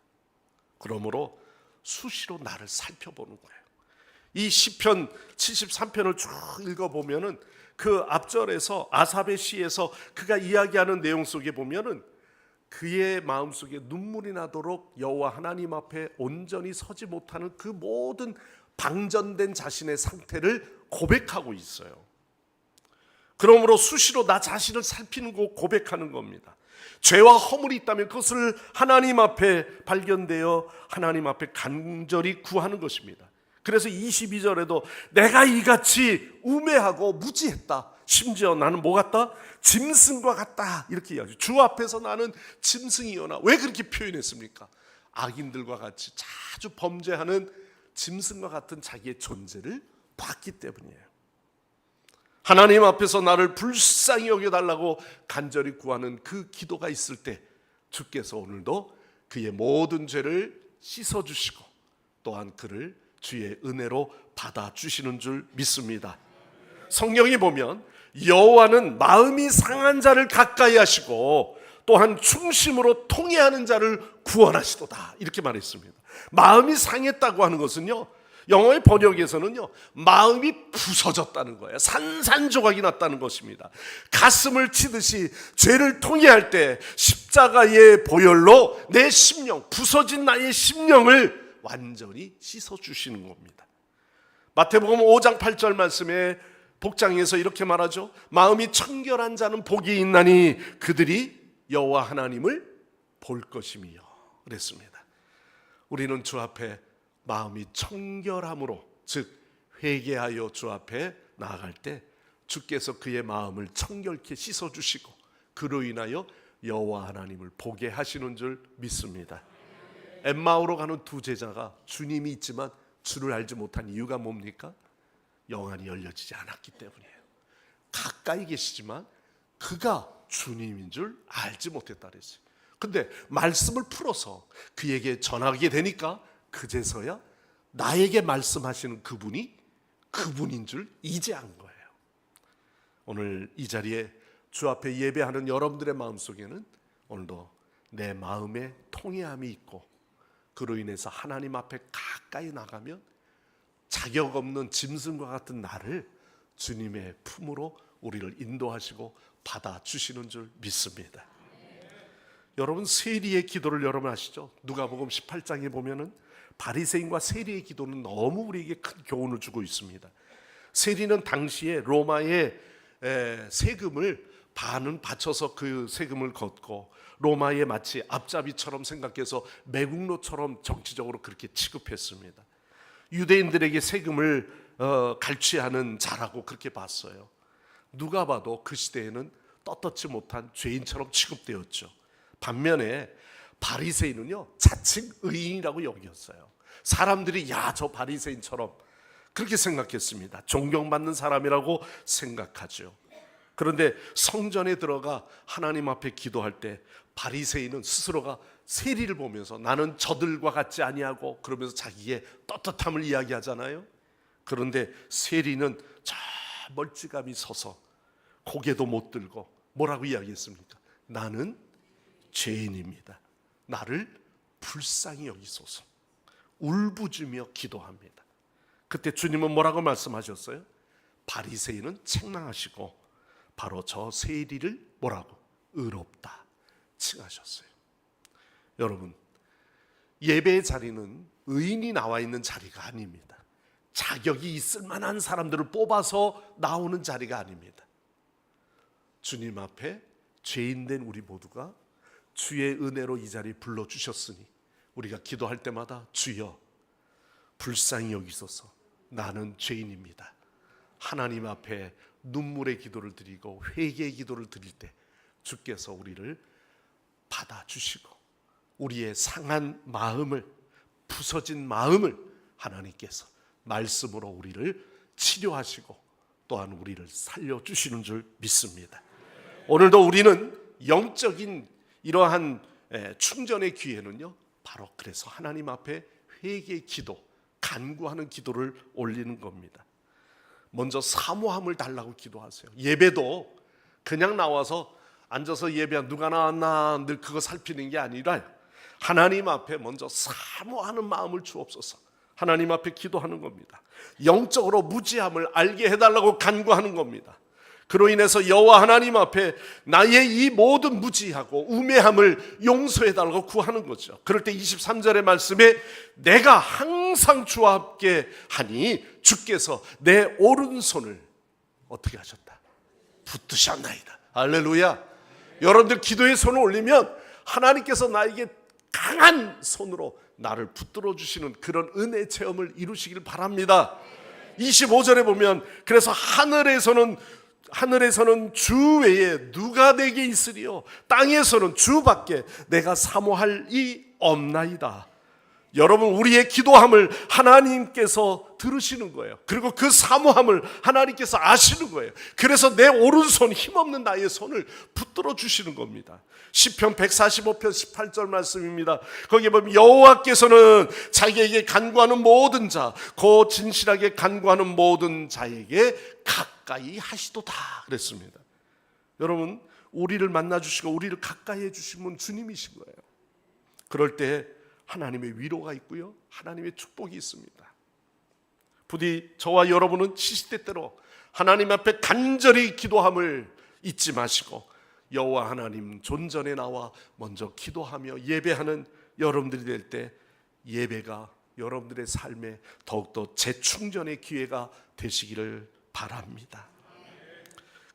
그러므로 수시로 나를 살펴보는 거예요. 이 시편 73편을 쭉 읽어보면은 그 앞절에서 아삽의 시에서 그가 이야기하는 내용 속에 보면은 그의 마음속에 눈물이 나도록 여호와 하나님 앞에 온전히 서지 못하는 그 모든 방전된 자신의 상태를 고백하고 있어요. 그러므로 수시로 나 자신을 살피는 거 고백하는 겁니다. 죄와 허물이 있다면 그것을 하나님 앞에 발견되어 하나님 앞에 간절히 구하는 것입니다. 그래서 22절에도 내가 이같이 우매하고 무지했다. 심지어 나는 뭐 같다? 짐승과 같다. 이렇게 이야기하죠. 주 앞에서 나는 짐승이오나. 왜 그렇게 표현했습니까? 악인들과 같이 자주 범죄하는 짐승과 같은 자기의 존재를 봤기 때문이에요. 하나님 앞에서 나를 불쌍히 여겨달라고 간절히 구하는 그 기도가 있을 때 주께서 오늘도 그의 모든 죄를 씻어주시고 또한 그를 주의 은혜로 받아주시는 줄 믿습니다. 성경에 보면 여호와는 마음이 상한 자를 가까이 하시고 또한 충심으로 통회하는 자를 구원하시도다 이렇게 말했습니다. 마음이 상했다고 하는 것은요, 영어의 번역에서는요, 마음이 부서졌다는 거예요. 산산조각이 났다는 것입니다. 가슴을 치듯이 죄를 통회할 때 십자가의 보혈로 내 심령, 부서진 나의 심령을 완전히 씻어주시는 겁니다. 마태복음 5장 8절 말씀에 복장에서 이렇게 말하죠. 마음이 청결한 자는 복이 있나니 그들이 여호와 하나님을 볼 것임이요 그랬습니다. 우리는 주 앞에 마음이 청결함으로, 즉 회개하여 주 앞에 나아갈 때 주께서 그의 마음을 청결케 씻어주시고 그로 인하여 여호와 하나님을 보게 하시는 줄 믿습니다. 엠마오로 가는 두 제자가 주님이 있지만 주를 알지 못한 이유가 뭡니까? 영안이 열려지지 않았기 때문이에요. 가까이 계시지만 그가 주님인 줄 알지 못했다 그랬어요. 근데 말씀을 풀어서 그에게 전하게 되니까 그제서야 나에게 말씀하시는 그분이 그분인 줄 이제 안 거예요. 오늘 이 자리에 주 앞에 예배하는 여러분들의 마음속에는 오늘도 내 마음에 통회함이 있고 그로 인해서 하나님 앞에 가까이 나가면 자격 없는 짐승과 같은 나를 주님의 품으로 우리를 인도하시고 받아주시는 줄 믿습니다. 여러분, 세리의 기도를 여러분 아시죠? 누가복음 18장에 보면은 바리새인과 세리의 기도는 너무 우리에게 큰 교훈을 주고 있습니다. 세리는 당시에 로마의 세금을 반은 바쳐서 그 세금을 걷고 로마의 마치 앞잡이처럼 생각해서 매국노처럼 정치적으로 그렇게 취급했습니다. 유대인들에게 세금을 갈취하는 자라고 그렇게 봤어요. 누가 봐도 그 시대에는 떳떳지 못한 죄인처럼 취급되었죠. 반면에 바리새인은요, 자칭 의인이라고 여겼어요. 사람들이 야, 저 바리새인처럼 그렇게 생각했습니다. 존경받는 사람이라고 생각하죠. 그런데 성전에 들어가 하나님 앞에 기도할 때 바리새인은 스스로가 세리를 보면서 나는 저들과 같지 아니하고 그러면서 자기의 떳떳함을 이야기하잖아요. 그런데 세리는 저 멀찌감이 서서 고개도 못 들고 뭐라고 이야기했습니까? 나는 죄인입니다. 나를 불쌍히 여기소서. 울부짖으며 기도합니다. 그때 주님은 뭐라고 말씀하셨어요? 바리새인은 책망하시고 바로 저 세리를 뭐라고? 의롭다 칭하셨어요. 여러분, 예배의 자리는 의인이 나와 있는 자리가 아닙니다. 자격이 있을 만한 사람들을 뽑아서 나오는 자리가 아닙니다. 주님 앞에 죄인된 우리 모두가 주의 은혜로 이 자리에 불러주셨으니 우리가 기도할 때마다 주여 불쌍히 여기소서, 나는 죄인입니다. 하나님 앞에 눈물의 기도를 드리고 회개의 기도를 드릴 때 주께서 우리를 받아주시고 우리의 상한 마음을, 부서진 마음을 하나님께서 말씀으로 우리를 치료하시고 또한 우리를 살려주시는 줄 믿습니다. 오늘도 우리는 영적인 이러한 충전의 기회는요, 바로 그래서 하나님 앞에 회개의 기도, 간구하는 기도를 올리는 겁니다. 먼저 사모함을 달라고 기도하세요. 예배도 그냥 나와서 앉아서 예배한 누가 나왔나 늘 그거 살피는 게 아니라 하나님 앞에 먼저 사모하는 마음을 주옵소서. 하나님 앞에 기도하는 겁니다. 영적으로 무지함을 알게 해달라고 간구하는 겁니다. 그로 인해서 여호와 하나님 앞에 나의 이 모든 무지하고 우매함을 용서해달라고 구하는 거죠. 그럴 때 23절의 말씀에 내가 항상 주와 함께 하니 주께서 내 오른손을 어떻게 하셨다? 붙드셨나이다. 할렐루야. 여러분들 기도의 손을 올리면 하나님께서 나에게 강한 손으로 나를 붙들어 주시는 그런 은혜 체험을 이루시길 바랍니다. 25절에 보면 그래서 하늘에서는 주 외에 누가 내게 있으리요, 땅에서는 주밖에 내가 사모할 이 없나이다. 여러분, 우리의 기도함을 하나님께서 들으시는 거예요. 그리고 그 사모함을 하나님께서 아시는 거예요. 그래서 내 오른손, 힘없는 나의 손을 붙들어 주시는 겁니다. 시편 145편 18절 말씀입니다. 거기에 보면 여호와께서는 자기에게 간구하는 모든 자, 곧 진실하게 간구하는 모든 자에게 가까이 하시도다 그랬습니다. 여러분, 우리를 만나 주시고 우리를 가까이 해 주신 분 주님이신 거예요. 그럴 때 하나님의 위로가 있고요, 하나님의 축복이 있습니다. 부디 저와 여러분은 시시때때로 하나님 앞에 간절히 기도함을 잊지 마시고 여호와 하나님 존전에 나와 먼저 기도하며 예배하는 여러분들이 될 때 예배가 여러분들의 삶에 더욱더 재충전의 기회가 되시기를 바랍니다.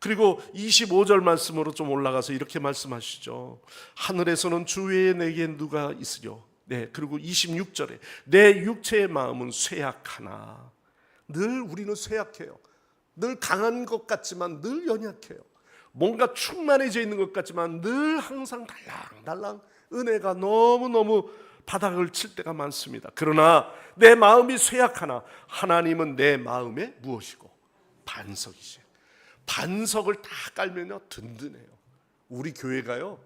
그리고 25절 말씀으로 좀 올라가서 이렇게 말씀하시죠. 하늘에서는 주 외에 내게 누가 있으려. 네, 그리고 26절에 내 육체의 마음은 쇠약하나. 늘 우리는 쇠약해요. 늘 강한 것 같지만 늘 연약해요. 뭔가 충만해져 있는 것 같지만 늘 항상 달랑달랑 은혜가 너무너무 바닥을 칠 때가 많습니다. 그러나 내 마음이 쇠약하나 하나님은 내 마음에 무엇이고? 반석이세요. 반석을 다 깔면요 든든해요. 우리 교회가요,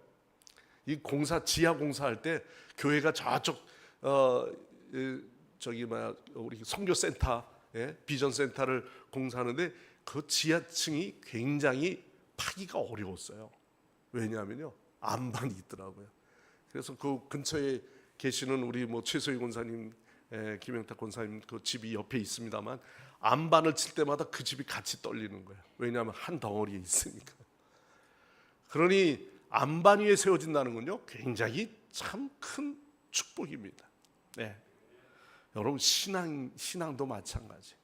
이 공사, 지하 공사할 때 교회가 저쪽 우리 선교센터, 비전 센터를 공사하는데 그 지하층이 굉장히 파기가 어려웠어요. 왜냐하면요 안반이 있더라고요. 그래서 그 근처에 계시는 우리 최소희 권사님, 김영탁 권사님 그 집이 옆에 있습니다만 안반을 칠 때마다 그 집이 같이 떨리는 거예요. 왜냐하면 한 덩어리에 있으니까. 그러니 안반 위에 세워진다는 건요 굉장히 참 큰 축복입니다. 네. 여러분, 신앙도 마찬가지.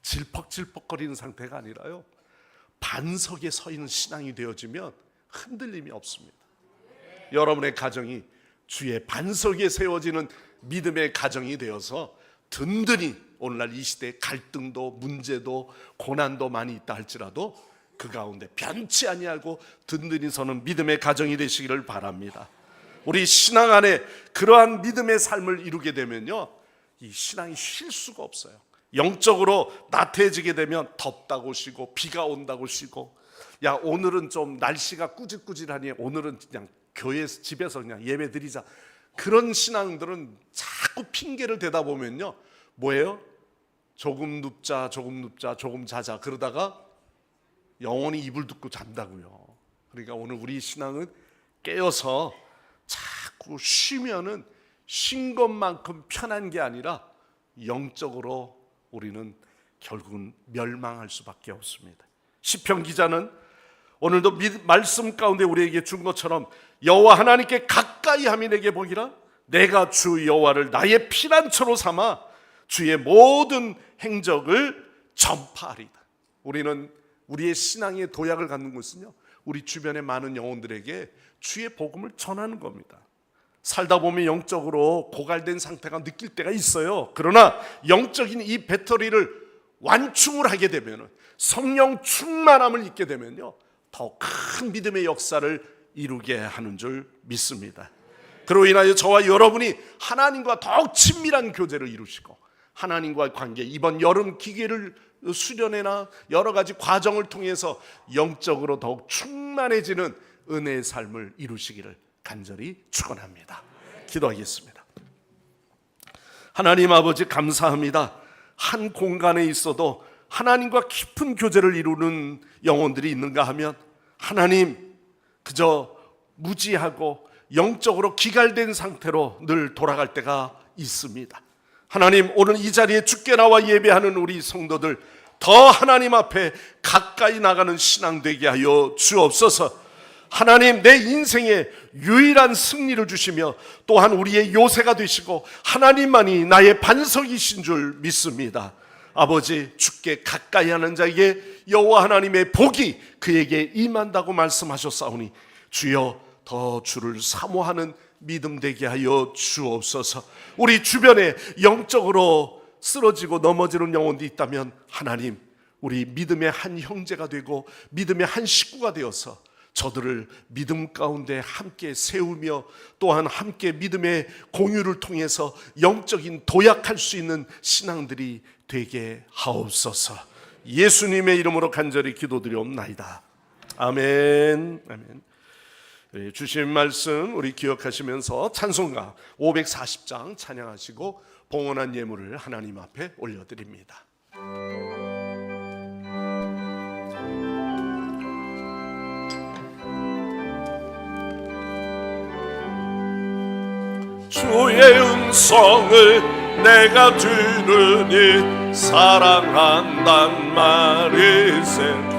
질퍽질퍽거리는 상태가 아니라요 반석에 서 있는 신앙이 되어지면 흔들림이 없습니다. 여러분의 가정이 주의 반석에 세워지는 믿음의 가정이 되어서 든든히 오늘날 이 시대에 갈등도 문제도 고난도 많이 있다 할지라도 그 가운데 변치 아니하고 든든히 서는 믿음의 가정이 되시기를 바랍니다. 우리 신앙 안에 그러한 믿음의 삶을 이루게 되면요, 이 신앙이 쉴 수가 없어요. 영적으로 나태해지게 되면 덥다고 쉬고 비가 온다고 쉬고, 야 오늘은 좀 날씨가 꾸질꾸질하니 오늘은 그냥 교회에서 집에서 그냥 예배 드리자, 그런 신앙들은 자꾸 핑계를 대다 보면요 뭐예요? 조금 눕자 조금 자자 그러다가 영원히 이불 덮고 잔다고요. 그러니까 오늘 우리 신앙은 깨어서 자꾸 쉬면은 쉰 것만큼 편한 게 아니라 영적으로 우리는 결국은 멸망할 수밖에 없습니다. 시편 기자는 오늘도 말씀 가운데 우리에게 준 것처럼 여호와 하나님께 가까이 함이 내게 복이라, 내가 주 여호와를 나의 피난처로 삼아 주의 모든 행적을 전파하리다. 우리는 우리의 신앙의 도약을 갖는 것은요, 우리 주변의 많은 영혼들에게 주의 복음을 전하는 겁니다. 살다 보면 영적으로 고갈된 상태가 느낄 때가 있어요. 그러나 영적인 이 배터리를 완충을 하게 되면, 성령 충만함을 입게 되면요, 더 큰 믿음의 역사를 이루게 하는 줄 믿습니다. 그로 인하여 저와 여러분이 하나님과 더욱 친밀한 교제를 이루시고, 하나님과의 관계, 이번 여름 기계를 수련회나 여러 가지 과정을 통해서 영적으로 더욱 충만해지는 은혜의 삶을 이루시기를 간절히 축원합니다. 기도하겠습니다. 하나님 아버지, 감사합니다. 한 공간에 있어도 하나님과 깊은 교제를 이루는 영혼들이 있는가 하면, 하나님 그저 무지하고 영적으로 기갈된 상태로 늘 돌아갈 때가 있습니다. 하나님, 오늘 이 자리에 주께 나와 예배하는 우리 성도들 더 하나님 앞에 가까이 나가는 신앙 되게 하여 주옵소서. 하나님, 내 인생에 유일한 승리를 주시며 또한 우리의 요새가 되시고 하나님만이 나의 반석이신 줄 믿습니다. 아버지, 주께 가까이 하는 자에게 여호와 하나님의 복이 그에게 임한다고 말씀하셨사오니 주여 더 주를 사모하는 믿음 되게 하여 주옵소서. 우리 주변에 영적으로 쓰러지고 넘어지는 영혼도 있다면 하나님, 우리 믿음의 한 형제가 되고 믿음의 한 식구가 되어서 저들을 믿음 가운데 함께 세우며 또한 함께 믿음의 공유를 통해서 영적인 도약할 수 있는 신앙들이 되게 하옵소서. 예수님의 이름으로 간절히 기도드리옵나이다. 아멘. 아멘. 주신 말씀 우리 기억하시면서 찬송가 540장 찬양하시고 봉헌한 예물을 하나님 앞에 올려드립니다. 주의 음성을 내가 들으니 사랑한단 말이세.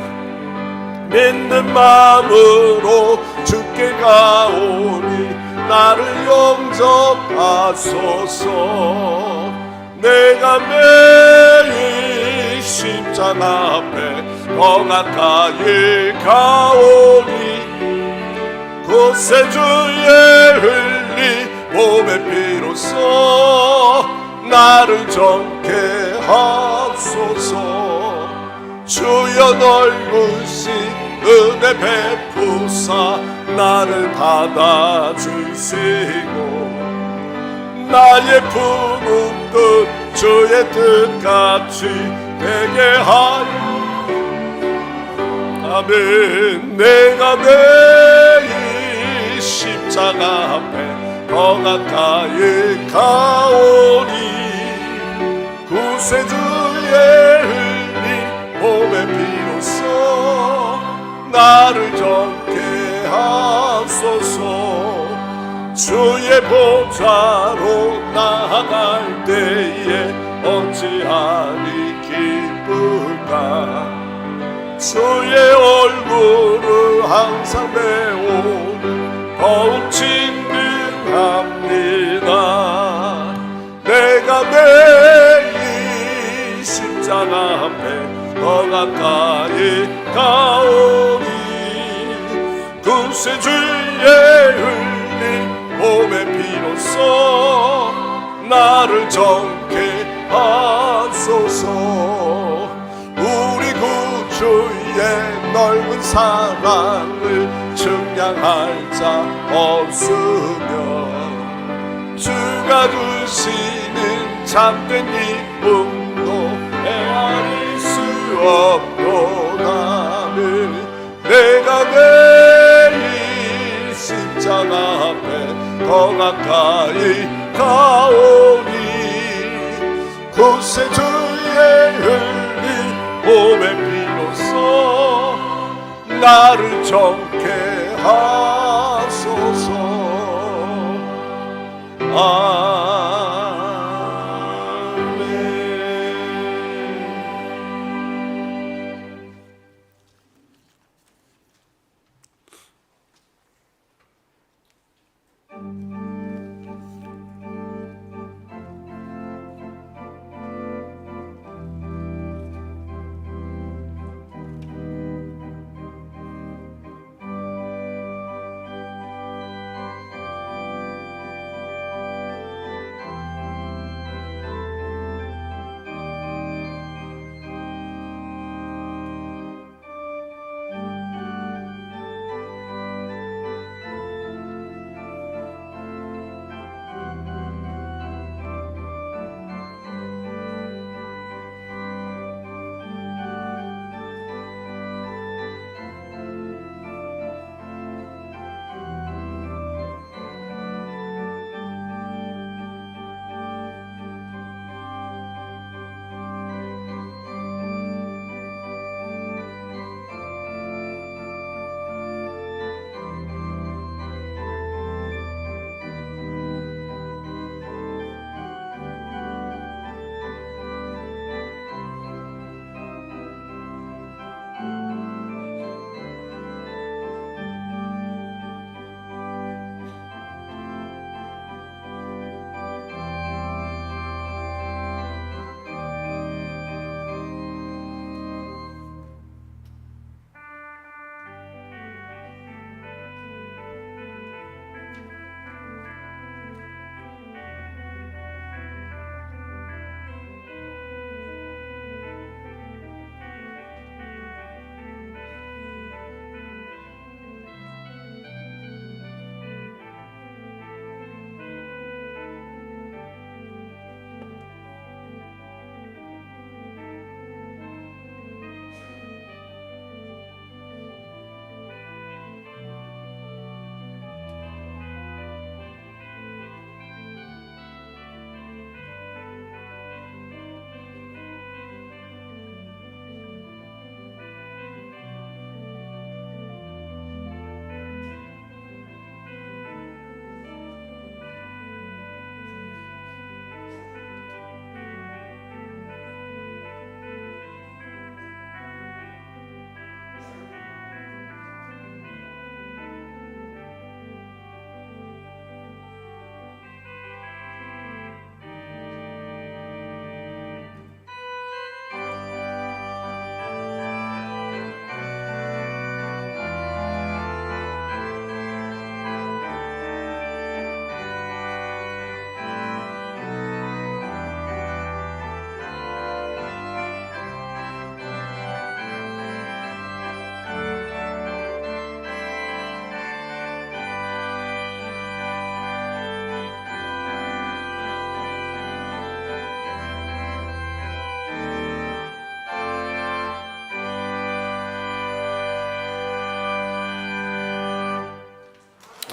믿는 마음으로 주께 가오니 나를 용접하소서. 내가 매일 십자가 앞에 더 가까이 가오니 곳에 주의 흘리 몸의 피로써 나를 정케 하소서. 주여 넓으신 은혜 베푸사 나를 받아주시고 나의 품은 뜻 주의 뜻같이 되게 하여 아멘. 내가 매일 십자가 앞에 더 가까이 가오니 구세주의 흘린 몸의 피로써 나를 정케 하소서. 주의 보좌로 나아갈 때에 어찌하리 기쁠까. 주의 얼굴을 항상 배우는 더욱 친근합니다. 내가 매일 십자가 앞에 더 가까이 가오니 구세주의 흘린 몸의 피로써 나를 정케 하소서. 우리 구주의 널 사랑을 측량할 자 없으며 주가 주시는 참된 기쁨도 헤아릴 수 없도다를 내가 매일 십자가 앞에 더 가까이 가오니 구세주의 흘린 몸의 피로써 나를 정케 하소서.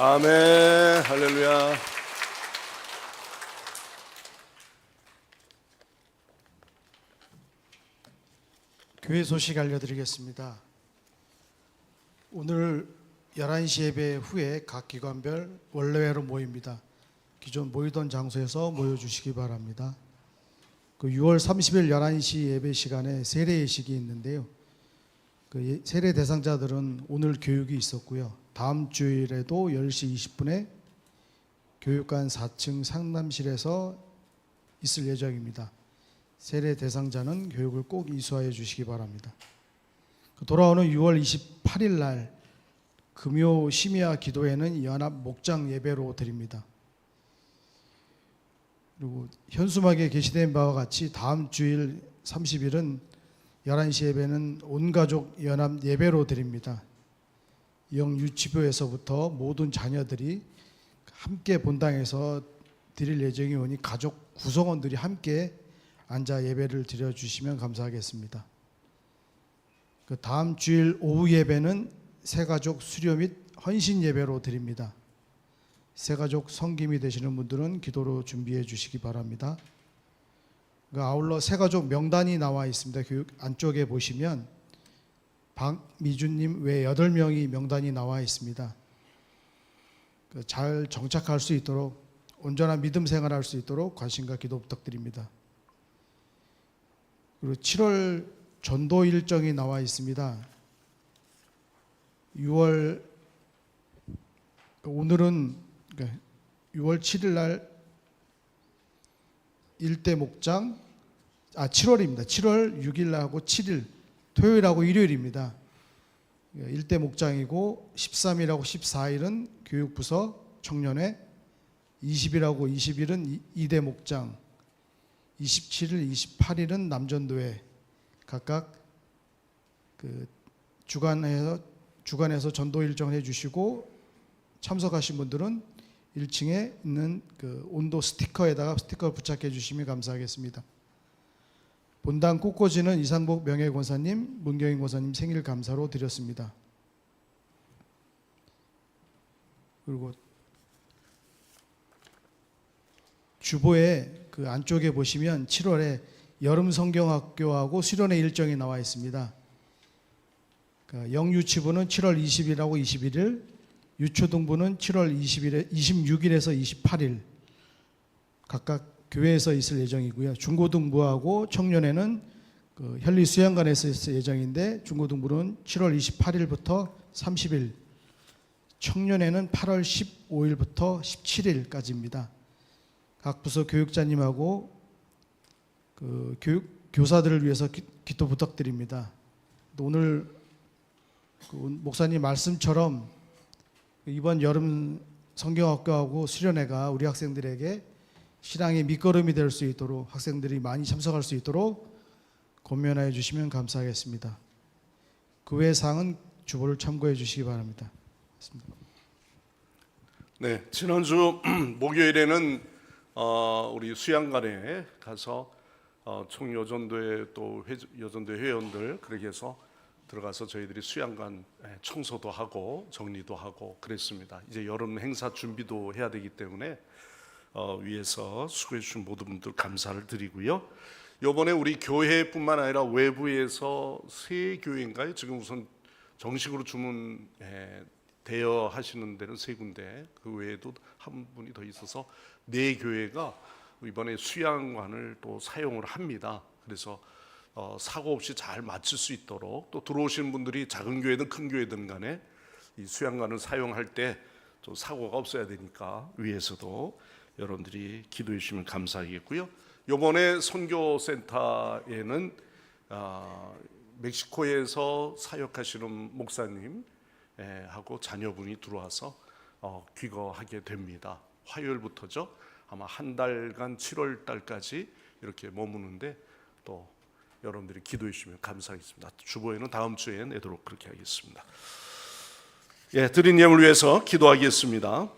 아멘. 할렐루야. 교회 소식 알려드리겠습니다. 오늘 11시 예배 후에 각 기관별 원래회로 모입니다. 기존 모이던 장소에서 모여주시기 바랍니다. 그 6월 30일 11시 예배 시간에 세례 예식이 있는데요. 그 세례 대상자들은 오늘 교육이 있었고요. 다음 주일에도 10시 20분에 교육관 4층 상담실에서 있을 예정입니다. 세례 대상자는 교육을 꼭 이수하여 주시기 바랍니다. 돌아오는 6월 28일 날 금요 심야 기도회는 연합 목장 예배로 드립니다. 그리고 현수막에 게시된 바와 같이 다음 주일 30일은 11시 예배는 온가족 연합 예배로 드립니다. 영유치부에서부터 모든 자녀들이 함께 본당에서 드릴 예정이 오니 가족 구성원들이 함께 앉아 예배를 드려주시면 감사하겠습니다. 그 다음 주일 오후 예배는 새가족 수료 및 헌신 예배로 드립니다. 새가족 성김이 되시는 분들은 기도로 준비해 주시기 바랍니다. 아울러 새가족 명단이 나와 있습니다. 교육 안쪽에 보시면 박미주님 외 8명이 명단이 나와 있습니다. 잘 정착할 수 있도록 온전한 믿음 생활할 수 있도록 관심과 기도 부탁드립니다. 그리고 7월 전도 일정이 나와 있습니다. 오늘은 6월 7일 날 일대 목장 7월입니다. 7월 6일 날하고 7일 토요일하고 일요일입니다. 일대 목장이고 13일하고 14일은 교육부서 청년회, 20일하고 20일은 2대 목장, 27일, 28일은 남전도회 각각 주간에서 전도 일정을 해주시고 참석하신 분들은 1층에 있는 온도 스티커에다가 스티커를 부착해 주시면 감사하겠습니다. 본당 꽃꽂이는 이상복 명예권사님, 문경인 권사님 생일 감사로 드렸습니다. 그리고 주보에 안쪽에 보시면 7월에 여름 성경학교하고 수련회 일정이 나와 있습니다. 영유치부는 7월 20일하고 21일, 유초등부는 7월 26일에서 28일 각각 교회에서 있을 예정이고요. 중고등부하고 청년회는 현리 수양관에서 있을 예정인데 중고등부는 7월 28일부터 30일, 청년회는 8월 15일부터 17일까지입니다. 각 부서 교육자님하고 교사들을 위해서 기도 부탁드립니다. 오늘 목사님 말씀처럼 이번 여름 성경학교하고 수련회가 우리 학생들에게 신앙의 밑거름이 될 수 있도록 학생들이 많이 참석할 수 있도록 권면하여 주시면 감사하겠습니다. 그 외 사항은 주보를 참고해 주시기 바랍니다. 네, 지난주 목요일에는 우리 수양관에 가서 총여전도회 또 여전도회 회원들 그렇게 해서 들어가서 저희들이 수양관 청소도 하고 정리도 하고 그랬습니다. 이제 여름 행사 준비도 해야 되기 때문에 위에서 수고해 주신 모든 분들 감사를 드리고요. 이번에 우리 교회뿐만 아니라 외부에서 세 교회인가요? 지금 우선 정식으로 주문 대여하시는 데는 세 군데, 그 외에도 한 분이 더 있어서 네 교회가 이번에 수양관을 또 사용을 합니다. 그래서 사고 없이 잘 마칠 수 있도록 또 들어오시는 분들이 작은 교회든 큰 교회든 간에 이 수양관을 사용할 때 또 사고가 없어야 되니까 위에서도 여러분들이 기도해 주시면 감사하겠고요. 이번에 선교센터에는 멕시코에서 사역하시는 목사님 하고 자녀분이 들어와서 귀거하게 됩니다. 화요일부터죠. 아마 한 달간 7월 달까지 이렇게 머무는데 또 여러분들이 기도해 주시면 감사하겠습니다. 주보에는 다음 주에 내도록 그렇게 하겠습니다. 드린 예물 위해서 기도하겠습니다.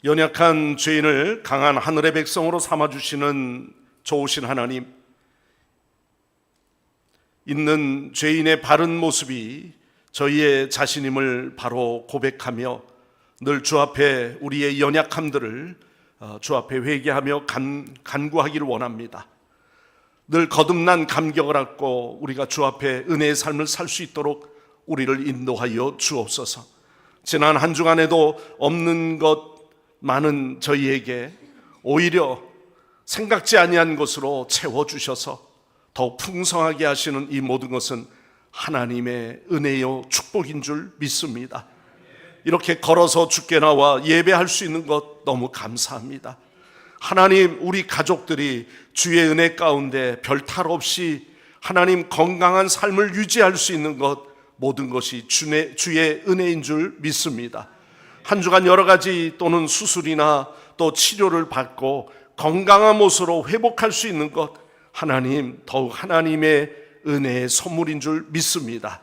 연약한 죄인을 강한 하늘의 백성으로 삼아주시는 좋으신 하나님, 있는 죄인의 바른 모습이 저희의 자신임을 바로 고백하며 늘 주 앞에 우리의 연약함들을 주 앞에 회개하며 간구하기를 원합니다. 늘 거듭난 감격을 얻고 우리가 주 앞에 은혜의 삶을 살 수 있도록 우리를 인도하여 주옵소서. 지난 한 주간에도 없는 것 많은 저희에게 오히려 생각지 아니한 것으로 채워주셔서 더욱 풍성하게 하시는 이 모든 것은 하나님의 은혜요 축복인 줄 믿습니다. 이렇게 걸어서 주께 나와 예배할 수 있는 것 너무 감사합니다. 하나님, 우리 가족들이 주의 은혜 가운데 별 탈 없이 하나님 건강한 삶을 유지할 수 있는 것 모든 것이 주의 은혜인 줄 믿습니다. 한 주간 여러 가지 또는 수술이나 또 치료를 받고 건강한 모습으로 회복할 수 있는 것 하나님 더욱 하나님의 은혜의 선물인 줄 믿습니다.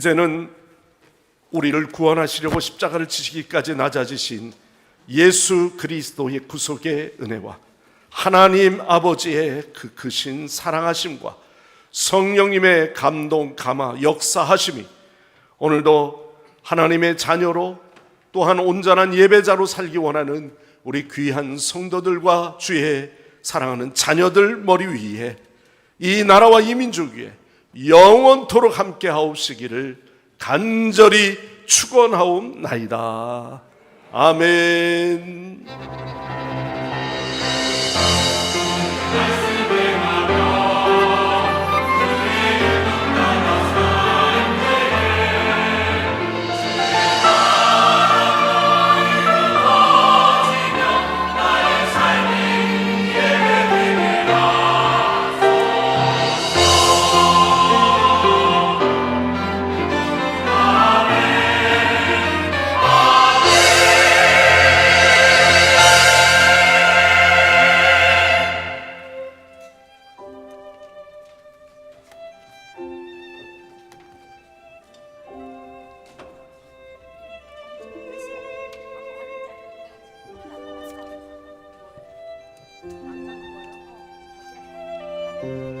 이제는 우리를 구원하시려고 십자가를 지시기까지 낮아지신 예수 그리스도의 구속의 은혜와 하나님 아버지의 그 크신 사랑하심과 성령님의 감동, 감화, 역사하심이 오늘도 하나님의 자녀로 또한 온전한 예배자로 살기 원하는 우리 귀한 성도들과 주의 사랑하는 자녀들 머리 위에 이 나라와 이 민족 위에 영원토록 함께 하옵시기를 간절히 축원하옵나이다. 아멘. 남자 거예요?